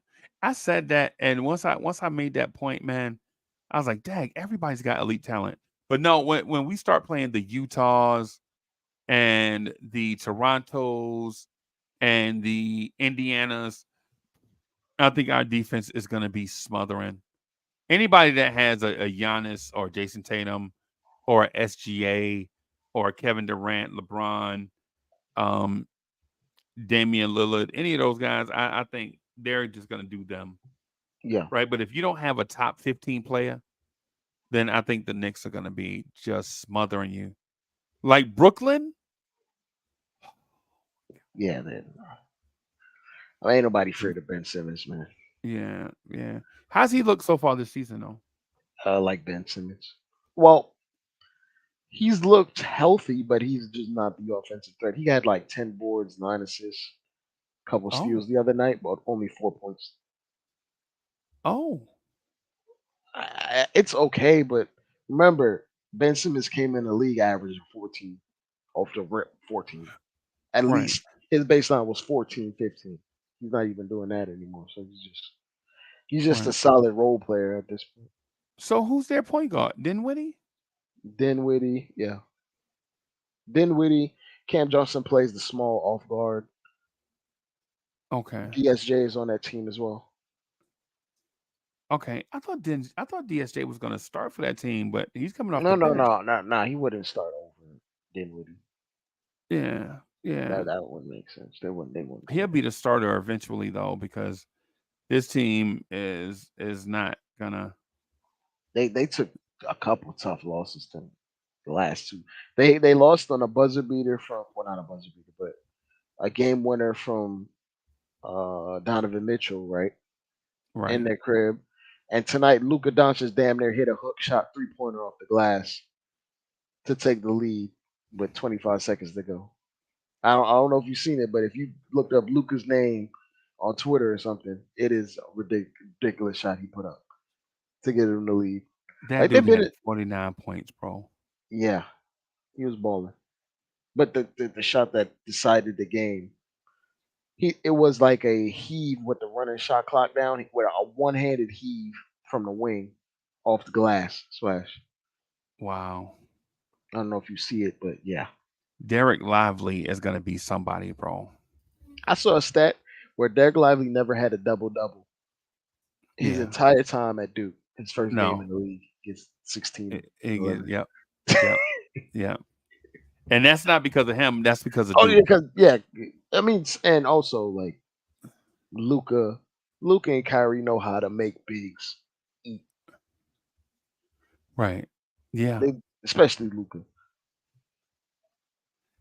S1: I said that, and once I made that point, man, I was like, "Dang, everybody's got elite talent." But no, when we start playing the Utahs and the Torontos and the Indianas, I think our defense is going to be smothering anybody that has a Giannis or Jason Tatum or a SGA or Kevin Durant, LeBron, um, Damian Lillard, any of those guys. I think they're just going to do them
S5: Yeah,
S1: right. But if you don't have a top 15 player, then I think the Knicks are going to be just smothering you. Like Brooklyn,
S5: yeah. Then ain't nobody afraid of Ben Simmons, man.
S1: yeah, yeah. How's he look so far this season, though?
S5: Like Ben Simmons. Well, he's looked healthy, but he's just not the offensive threat. He had like 10 boards, 9 assists, couple
S1: Oh,
S5: steals the other night, but only 4 points.
S1: oh,
S5: It's okay, but remember, Ben Simmons came in the league averaging 14 off the rip, 14. At
S1: right.
S5: least his baseline was 14, 15. He's not even doing that anymore. So he's just a
S1: Right.
S5: solid role player at this point.
S1: So who's their point guard? Dinwiddie?
S5: Dinwiddie, yeah. Dinwiddie, Cam Johnson plays the small off guard.
S1: Okay.
S5: DSJ is on that team as well.
S1: Okay. I thought DSJ was gonna start for that team, but he's coming off
S5: No,
S1: the
S5: no,
S1: bench.
S5: no, no, no. He wouldn't start over Dinwiddie.
S1: Yeah. Yeah.
S5: That wouldn't make sense. They wouldn't do
S1: He'll
S5: that.
S1: be the starter eventually though, because this team is not gonna
S5: They took a couple tough losses to the last two. They lost on a buzzer beater from, well, not a buzzer beater, but a game winner from Donovan Mitchell, right, in
S1: right.
S5: their crib. And tonight, Luka Doncic damn near hit a hook shot 3-pointer off the glass to take the lead with 25 seconds to go. I don't know if you've seen it, but if you looked up Luka's name on Twitter or something, it is a ridiculous shot he put up to get him the lead.
S1: That
S5: Like they've
S1: dude
S5: been,
S1: had 49 points, bro.
S5: yeah, he was balling. But the shot that decided the game, it was like a heave with the running shot clock down, with a one-handed heave from the wing off the glass splash.
S1: Wow.
S5: I don't know if you see it, but yeah,
S1: Derek Lively is gonna be somebody, bro.
S5: I saw a stat where Derek Lively never had a double double his
S1: Yeah.
S5: entire time at Duke. His first game
S1: No.
S5: in the league, gets 16 and
S1: It
S5: 11.
S1: yep. Yep. Yep. And that's not because of him, that's because of
S5: Oh yeah,
S1: Duke.
S5: because yeah, I mean, and also like Luca, Luca and Kyrie know how to make bigs eat.
S1: Right. Yeah.
S5: They, especially Luca.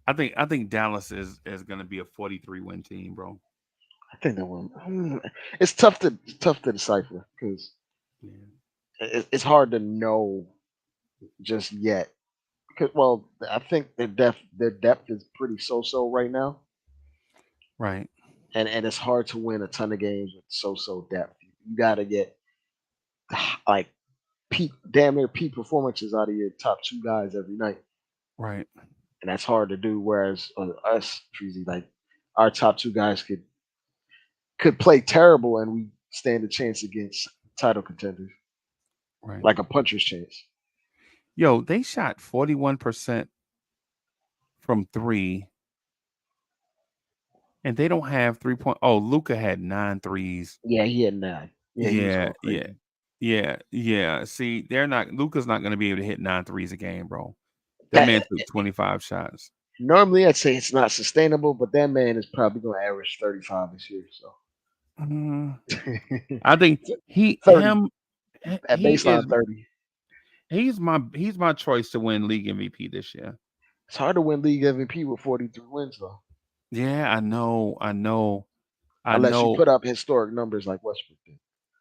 S1: I think Dallas is gonna be a 43 win team, bro.
S5: I think that one. It's tough to decipher because
S1: Yeah.
S5: it's hard to know just yet. Because well, I think their depth is pretty so right now,
S1: Right.
S5: and it's hard to win a ton of games with so depth. You got to get like peak, damn near peak performances out of your top two guys every night,
S1: Right.
S5: and that's hard to do. Whereas us, Treasy, like our top two guys could play terrible, and we stand a chance against title contenders,
S1: Right.
S5: like a puncher's chance.
S1: Yo, they shot 41% from three, and they don't have 3 point. Oh, Luca had 9 threes.
S5: Yeah, he had 9. Yeah, he was
S1: Yeah,
S5: going
S1: yeah,
S5: crazy.
S1: yeah. See, they're not. Luca's not going to be able to hit 9 threes a game, bro. That
S5: That
S1: man took 25 shots.
S5: normally I'd say it's not sustainable, but that man is probably going to average 35 this year. So
S1: Mm, I think
S5: 30 at
S1: he is
S5: baseline 30.
S1: he's my choice to win league MVP this year.
S5: It's hard to win league MVP with 43 wins though,
S1: Yeah, I
S5: unless you
S1: know.
S5: put up historic numbers like Westbrook did.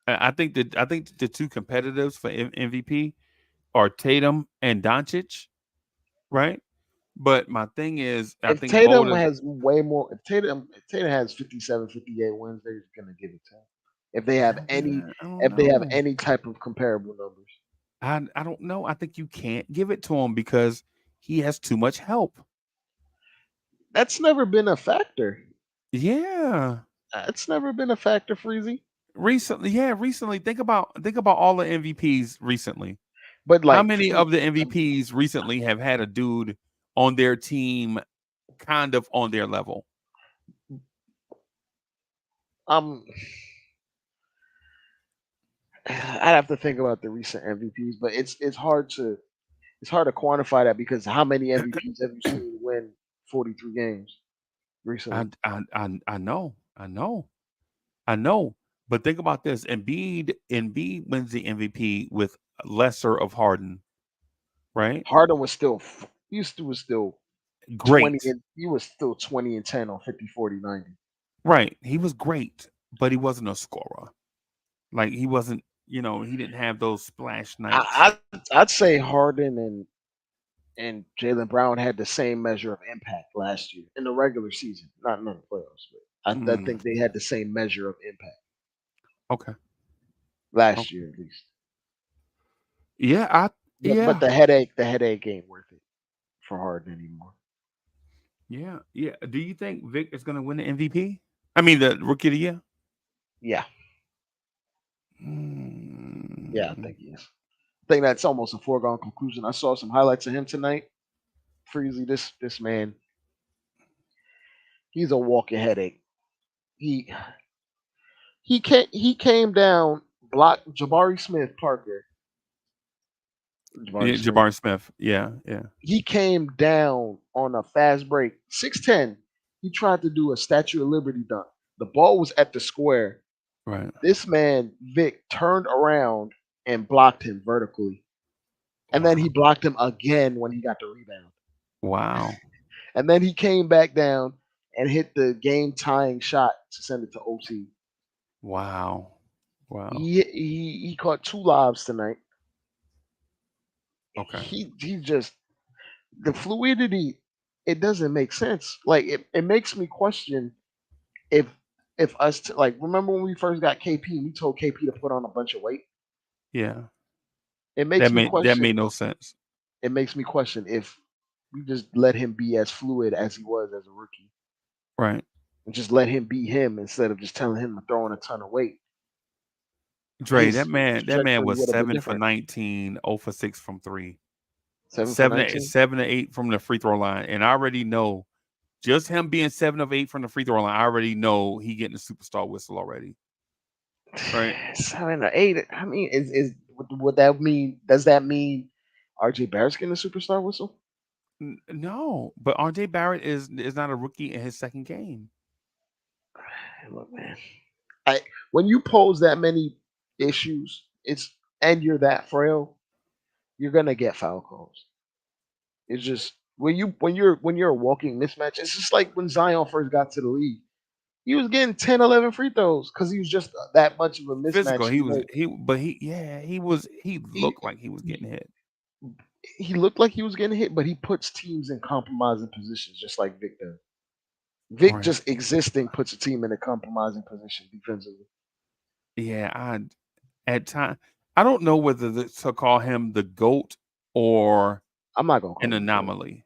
S1: I think the two competitors for MVP are Tatum and Doncic, right? But my thing is, I
S5: If
S1: think both
S5: Tatum
S1: of
S5: has way more, if Tatum has 57, 58 wins, they're going to give it to him. If they have any,
S1: I don't
S5: if they have
S1: know.
S5: any type of comparable numbers,
S1: I don't know. I think you can't give it to him because he has too much help.
S5: that's never been a factor.
S1: Yeah.
S5: It's never been a factor, Freezy.
S1: Recently, think about all the MVPs recently.
S5: But
S1: How
S5: like,
S1: many of the MVPs recently have had a dude on their team kind of on their level?
S5: um, I'd have to think about the recent MVPs, but it's hard to quantify that because how many MVPs have you seen win 43 games recently?
S1: I know. I know. But think about this. Embiid wins the MVP with lesser of Harden, right?
S5: Harden was still 20
S1: Great.
S5: and he was still 20 and 10 on 50, 40, 90.
S1: Right. He was great, but he wasn't a scorer. Like he wasn't, he didn't have those splash nights.
S5: I'd say Harden and Jalen Brown had the same measure of impact last year in the regular season, not in the playoffs. But I
S1: Mm,
S5: think they had the same measure of impact
S1: okay.
S5: last
S1: Okay.
S5: year at least.
S1: Yeah,
S5: But
S1: yeah.
S5: the headache ain't worth it for Harden anymore.
S1: Yeah. Yeah. Do you think Vic is gonna win the MVP? I mean the rookie of the year?
S5: Yeah, yeah, I
S1: Mm,
S5: think he is. I think that's almost a foregone conclusion. I saw some highlights of him tonight. Freezy, this man, he's a walking headache. He he came down, blocked Jabari Smith Parker.
S1: yeah,
S5: Jabari Smith.
S1: Jabari Smith. Yeah, yeah.
S5: He came down on a fast break, 6'10". He tried to do a Statue of Liberty dunk. The ball was at the square.
S1: Right.
S5: This man, Vic, turned around and blocked him vertically. And then
S1: Wow.
S5: he blocked him again when he got the rebound.
S1: Wow.
S5: And then he came back down and hit the game tying shot to send it to OT.
S1: Wow. Wow.
S5: He caught two lobs tonight.
S1: Okay.
S5: He just the fluidity. It doesn't make sense. Like it makes me question if like remember when we first got KP, we told KP to put on a bunch of weight.
S1: Yeah.
S5: It makes me
S1: That
S5: question.
S1: made no sense.
S5: It makes me question if we just let him be as fluid as he was as a rookie,
S1: Right.
S5: and just let him be him instead of just telling him to throw in a ton of weight.
S1: Dre,
S5: His
S1: that man
S5: trajectory
S1: was
S5: would have been
S1: 7 for
S5: different.
S1: 19, 0 for 6 from three. 7 to
S5: 7 for 19.
S1: 7 to 8 from the free throw line. And I already know just him being 7 of 8 from the free throw line, I already know he getting a superstar whistle already. Right.
S5: 7 or 8. I mean, would that mean? Does that mean RJ Barrett's getting a superstar whistle?
S1: No, but RJ Barrett is not a rookie in his second game.
S5: Look, man. I when you pose that many issues, and you're that frail, you're gonna get foul calls. It's just when you're a walking mismatch. It's just like when Zion first got to the league. He was getting 10, 11 free throws because he was just that much of a
S1: Physical.
S5: mismatch.
S1: He
S5: You
S1: was
S5: know,
S1: he
S5: he
S1: looked like he was getting hit.
S5: he looked like he was getting hit, but he puts teams in compromising positions just like Vic does. Vic
S1: Right.
S5: just existing puts a team in a compromising position defensively.
S1: Yeah, at time I don't know whether to call him the GOAT or
S5: I'm not gonna
S1: an
S5: call him the GOAT.
S1: anomaly.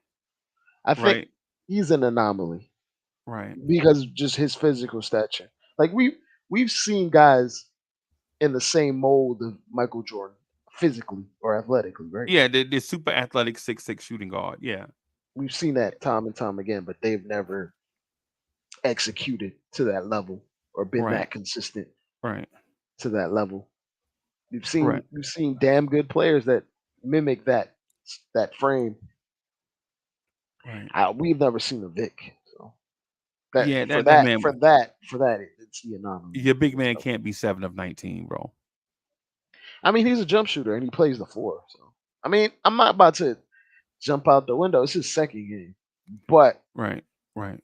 S5: I think
S1: Right.
S5: he's an anomaly
S1: Right.
S5: because of just his physical stature. Like we've seen guys in the same mold of Michael Jordan, physically or athletically, right?
S1: Yeah, the super athletic 6'6" shooting guard. Yeah.
S5: We've seen that time and time again, but they've never executed to that level or been
S1: Right.
S5: that consistent
S1: Right.
S5: to that level.
S1: Right.
S5: We've seen damn good players that mimic that frame.
S1: Right.
S5: We've never seen a Vic. So that
S1: Yeah,
S5: for
S1: that
S5: that
S1: man,
S5: for that for that it's the anomaly.
S1: your big man
S5: So,
S1: can't be 7 of 19, bro.
S5: I mean, he's a jump shooter and he plays the four. So I mean, I'm not about to jump out the window. It's his second game, but
S1: Right. Right.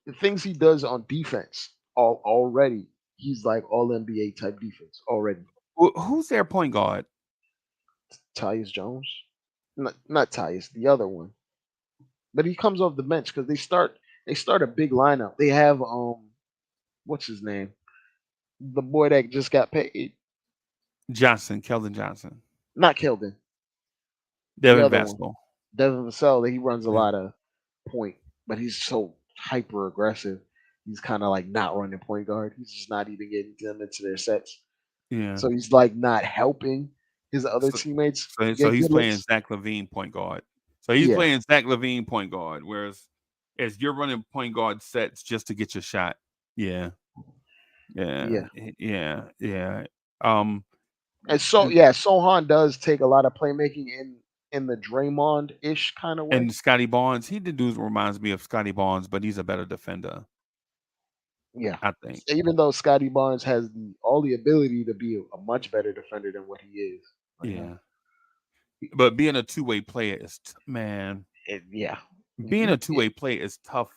S5: the things he does on defense already, he's like all NBA type defense already.
S1: Who's their point guard?
S5: Tyus Jones, not Tyus, the other one, but he comes off the bench because they start a big lineup. They have what's his name, the boy that just got paid,
S1: Johnson, Keldon Johnson.
S5: not Keldon, the
S1: Devin
S5: other one,
S1: Vassell.
S5: Devin Vassell. He runs a
S1: Yeah.
S5: lot of point, but he's so hyper aggressive. He's kind of like not running point guard. He's just not even getting them into their sets.
S1: Yeah.
S5: So he's like not helping his other
S1: So,
S5: teammates
S1: so
S5: get
S1: he's
S5: good
S1: playing
S5: looks.
S1: Zach LaVine point guard. So he's
S5: Yeah,
S1: playing Zach LaVine point guard, whereas as you're running point guard sets just to get your shot. Yeah. Yeah.
S5: yeah.
S1: Yeah. Um
S5: And so yeah, Sohan does take a lot of playmaking in the Draymond ish kind of way.
S1: and Scotty Barnes, he the dude reminds me of Scotty Barnes, but he's a better defender,
S5: Yeah.
S1: I think.
S5: Even though Scotty Barnes has all the ability to be a much better defender than what he is right now.
S1: Yeah. But being a two-way player is man.
S5: Yeah.
S1: Being a two-way player is tough.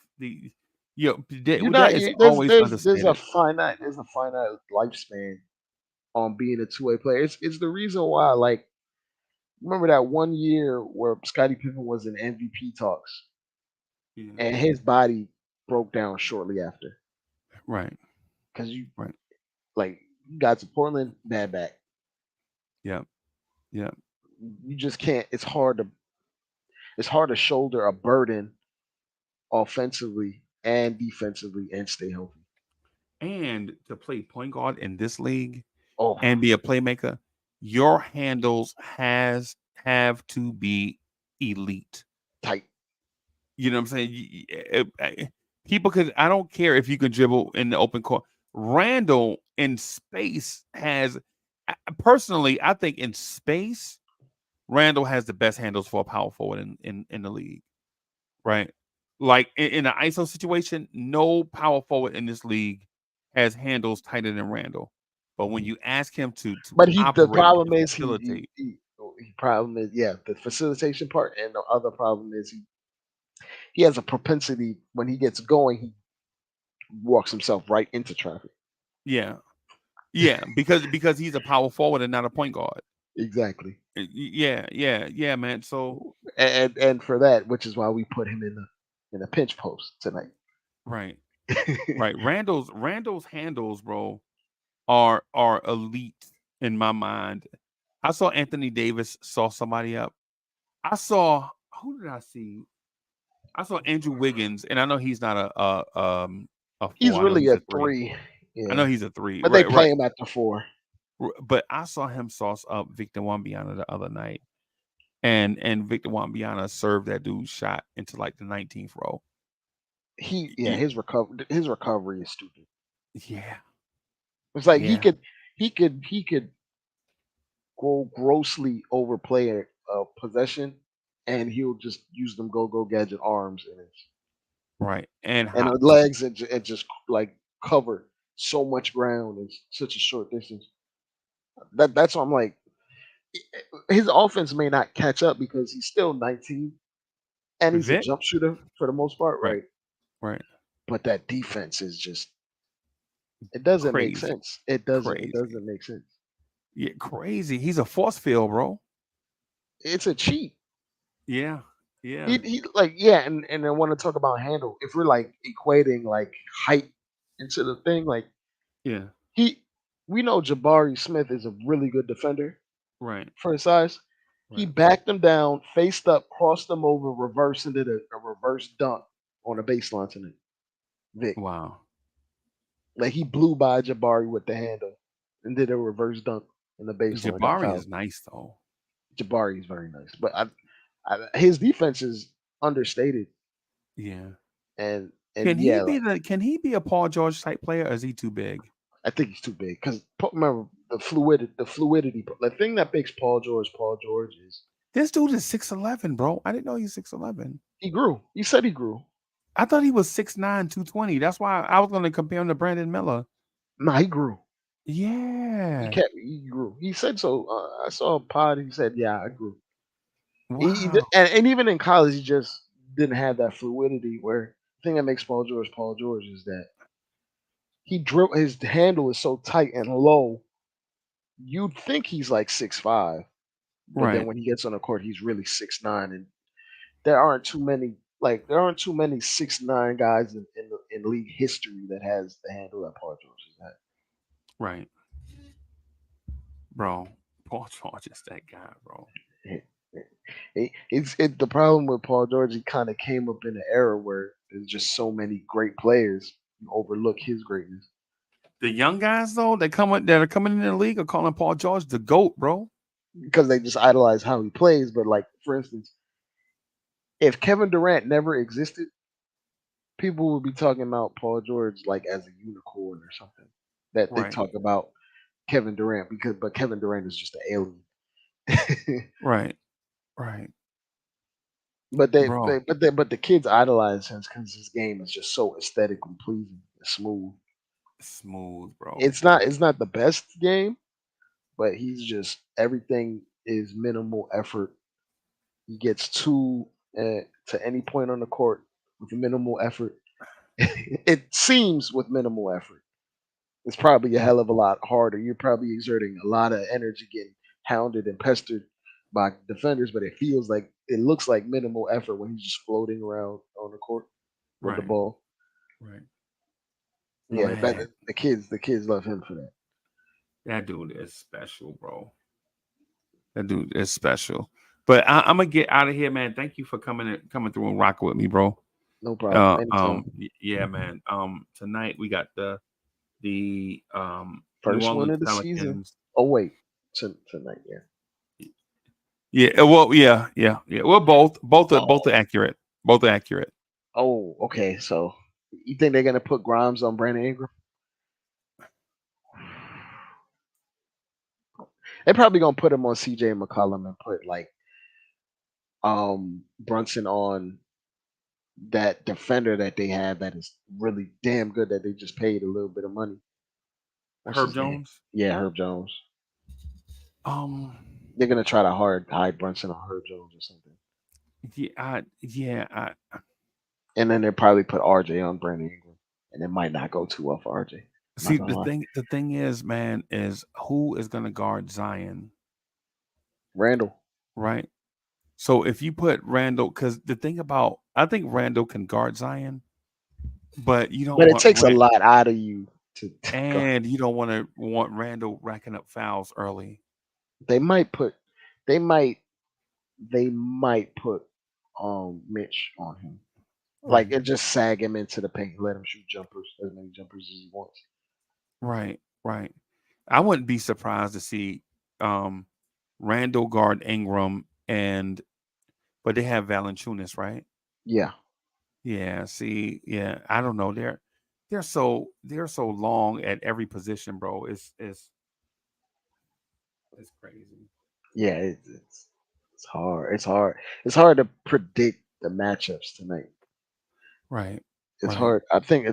S5: You're
S1: That
S5: not
S1: is
S5: you,
S1: always
S5: there's
S1: understated.
S5: a finite lifespan on being a two-way player. It's the reason why, like, remember that one year where Scottie Pippen was in MVP talks
S1: Yeah.
S5: and his body broke down shortly after
S1: Right.
S5: because
S1: Right.
S5: you got to Portland, bad back.
S1: Yeah. Yeah.
S5: You just can't. It's hard to shoulder a burden offensively and defensively and stay healthy.
S1: And to play point guard in this league
S5: Oh,
S1: and be a playmaker, your handles have to be elite.
S5: tight.
S1: You know what I'm saying? People could. I don't care if you can dribble in the open court. Randall in space has, personally, I think in space, Randall has the best handles for a power forward in the league. Right? Like in an ISO situation, no power forward in this league has handles tighter than Randall. But when you ask him to
S5: But the
S1: operate
S5: problem
S1: and
S5: is
S1: facilitate,
S5: he problem is the facilitation part, and the other problem is he has a propensity when he gets going, he walks himself right into traffic.
S1: yeah, because he's a power forward and not a point guard.
S5: Exactly.
S1: Yeah, man. So
S5: And for that, which is why we put him in a pinch post tonight.
S1: right, right. Randall's handles, bro, are elite in my mind. I saw Anthony Davis saw somebody up. I saw who did I see? I saw Andrew Wiggins, and I know he's not a
S5: He's
S1: four. I know
S5: really
S1: he's
S5: a
S1: a three.
S5: three.
S1: I know
S5: Yeah.
S1: he's a three.
S5: But they
S1: Right,
S5: play
S1: right.
S5: him at the four.
S1: But I saw him sauce up Victor Wembanyama the other night, and Victor Wembanyama served that dude's shot into like the 19th row.
S5: His recovery is stupid.
S1: Yeah,
S5: It's like he
S1: yeah,
S5: could he could go grossly overplay a possession, and he'll just use them go gadget arms
S1: right. And
S5: and
S1: hops.
S5: legs and just like cover so much ground in such a short distance. That's why I'm like his offense may not catch up because he's still 19 and he's a
S1: Vic,
S5: jump shooter for the most part,
S1: right,
S5: right?
S1: right.
S5: but that defense is just it doesn't make
S1: Crazy.
S5: sense. It doesn't. It
S1: Crazy.
S5: doesn't make sense.
S1: Yeah, crazy. He's a force field, bro.
S5: It's a cheat.
S1: Yeah. Yeah.
S5: He like yeah, and I want to talk about handle. If we're like equating like height into the thing, like
S1: Yeah.
S5: he we know Jabari Smith is a really good defender
S1: Right.
S5: for his size. He
S1: Right.
S5: backed him down, faced up, crossed him over, reverse and did a reverse dunk on a baseline tonight. Vic.
S1: Wow.
S5: Like he blew by Jabari with the handle and did a reverse dunk in the baseline. Got
S1: Jabari
S5: fouled.
S1: is nice though.
S5: Jabari is very nice, but his defense is understated.
S1: Yeah.
S5: And yeah, like,
S1: Can he be a Paul George type player or is he too big?
S5: I think he's too big because remember the fluidity. The thing that makes Paul George is
S1: This dude is 6'11", bro. I didn't know he's 6'11".
S5: he grew. He said he grew.
S1: I thought he was 6'9", 220. That's why I was gonna compare him to Brandon Miller.
S5: Nah, he grew.
S1: Yeah.
S5: He grew. He said so. I saw a pod. He said, "Yeah, I grew."
S1: Wow.
S5: And even in college, he just didn't have that fluidity. Where the thing that makes Paul George is that his handle is so tight and low. You'd think he's like 6'5", but then
S1: Right.
S5: when he gets on the court, he's really 6'9", and there aren't too many 6'9" guys in league history that has the handle that Paul George has
S1: Right. Bro. Paul George is that guy, bro.
S5: had. The problem with Paul George. He kind of came up in an era where there's just so many great players. You overlook his greatness
S1: The young guys though that are coming in the league are calling Paul George the GOAT, bro.
S5: because they just idolize how he plays. But like for instance, if Kevin Durant never existed, people would be talking about Paul George like as a unicorn or something. That they
S1: Right.
S5: talk about Kevin Durant but Kevin Durant is just an alien.
S1: Right. Right. Bro.
S5: But the kids idolize him because his game is just so aesthetically pleasing and smooth.
S1: Smooth, bro.
S5: It's not the best game, but he's just everything is minimal effort. He gets to any point on the court with minimal effort. It seems with minimal effort. It's probably a hell of a lot harder. You're probably exerting a lot of energy, getting hounded and pestered by defenders, but it looks like minimal effort when he's just floating around on the court with the
S1: Right.
S5: ball.
S1: Right.
S5: Yeah,
S1: Man,
S5: the kids love him for that.
S1: that dude is special, bro. That dude is special. But I'm gonna get out of here, man. Thank you for coming through and rocking with me, bro.
S5: No problem. Anytime.
S1: Yeah, man. Tonight we got the New
S5: First one
S1: Orleans
S5: of the season.
S1: Pelicans.
S5: Oh wait, tonight, yeah.
S1: Yeah, well, yeah. Well, both are accurate. Both are accurate.
S5: Oh, okay. So you think they're gonna put Grimes on Brandon Ingram? They're probably gonna put him on CJ McCollum and put like Brunson on that defender that they have that is really damn good that they just paid a little bit of money. What's
S1: Herb
S5: his name?
S1: Jones.
S5: Yeah, Herb Jones.
S1: Um,
S5: They're gonna try to hide Brunson on Herb Jones or something.
S1: yeah.
S5: And then they'll probably put RJ on Brandon Ingram. And it might not go too well for RJ. I'm not
S1: See,
S5: gonna lie.
S1: the thing is, man, is who is gonna guard Zion,
S5: Randall.
S1: right? So if you put Randall, because the thing about I think Randall can guard Zion, but you don't
S5: But it
S1: want
S5: takes a lot out of you to go.
S1: and you don't want Randall racking up fouls early.
S5: They might put they might they might put Mitch on him. Like
S1: Right,
S5: and just sag him into the paint, let him shoot as many jumpers as he wants.
S1: right. I wouldn't be surprised to see um Randall guard Ingram but they have Valanciunas, right?
S5: Yeah.
S1: Yeah, see, yeah, I don't know. They're so long at every position, bro. It's crazy.
S5: Yeah, it's hard. It's hard. It's hard to predict the matchups tonight.
S1: Right,
S5: It's
S1: right.
S5: hard. I think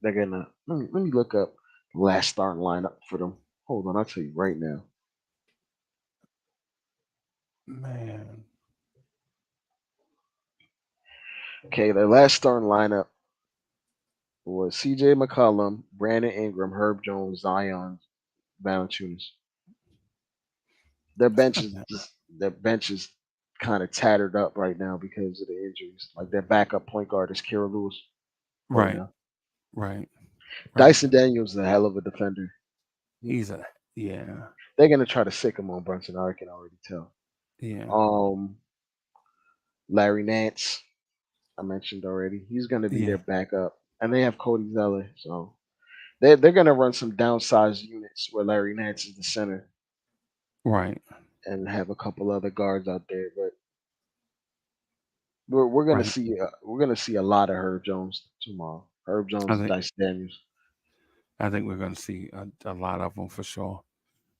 S5: they're gonna let me look up the last starting lineup for them. Hold on, I'll tell you right now.
S1: Man.
S5: Okay, their last starting lineup. was C.J. McCollum, Brandon Ingram, Herb Jones, Zion, Valanciunas. Their bench is kind of tattered up right now because of the injuries. Like their backup point guard is Kira Lewis right
S1: Right,
S5: now.
S1: right, right.
S5: Dyson Daniels is a hell of a defender.
S1: He's a yeah,
S5: They're gonna try to sick him on Brunson. I can already tell.
S1: yeah,
S5: Um, Larry Nance, I mentioned already. He's gonna be their
S1: yeah.
S5: backup, and they have Cody Zeller, so they're gonna run some downsized units where Larry Nance is the center
S1: Right,
S5: and have a couple other guards out there. But
S1: right.
S5: we're gonna see a lot of Herb Jones tomorrow. Herb
S1: I
S5: Jones,
S1: think
S5: Dice Daniels.
S1: I think we're gonna see a lot of them for sure.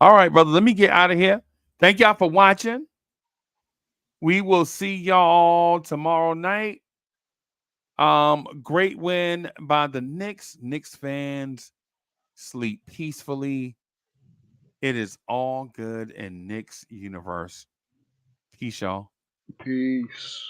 S1: All right, brother. Let me get out of here. Thank y'all for watching. We will see y'all tomorrow night. Great win by the Knicks. Knicks fans, sleep peacefully. It is all good in Knicks universe. Peace, y'all.
S5: Peace.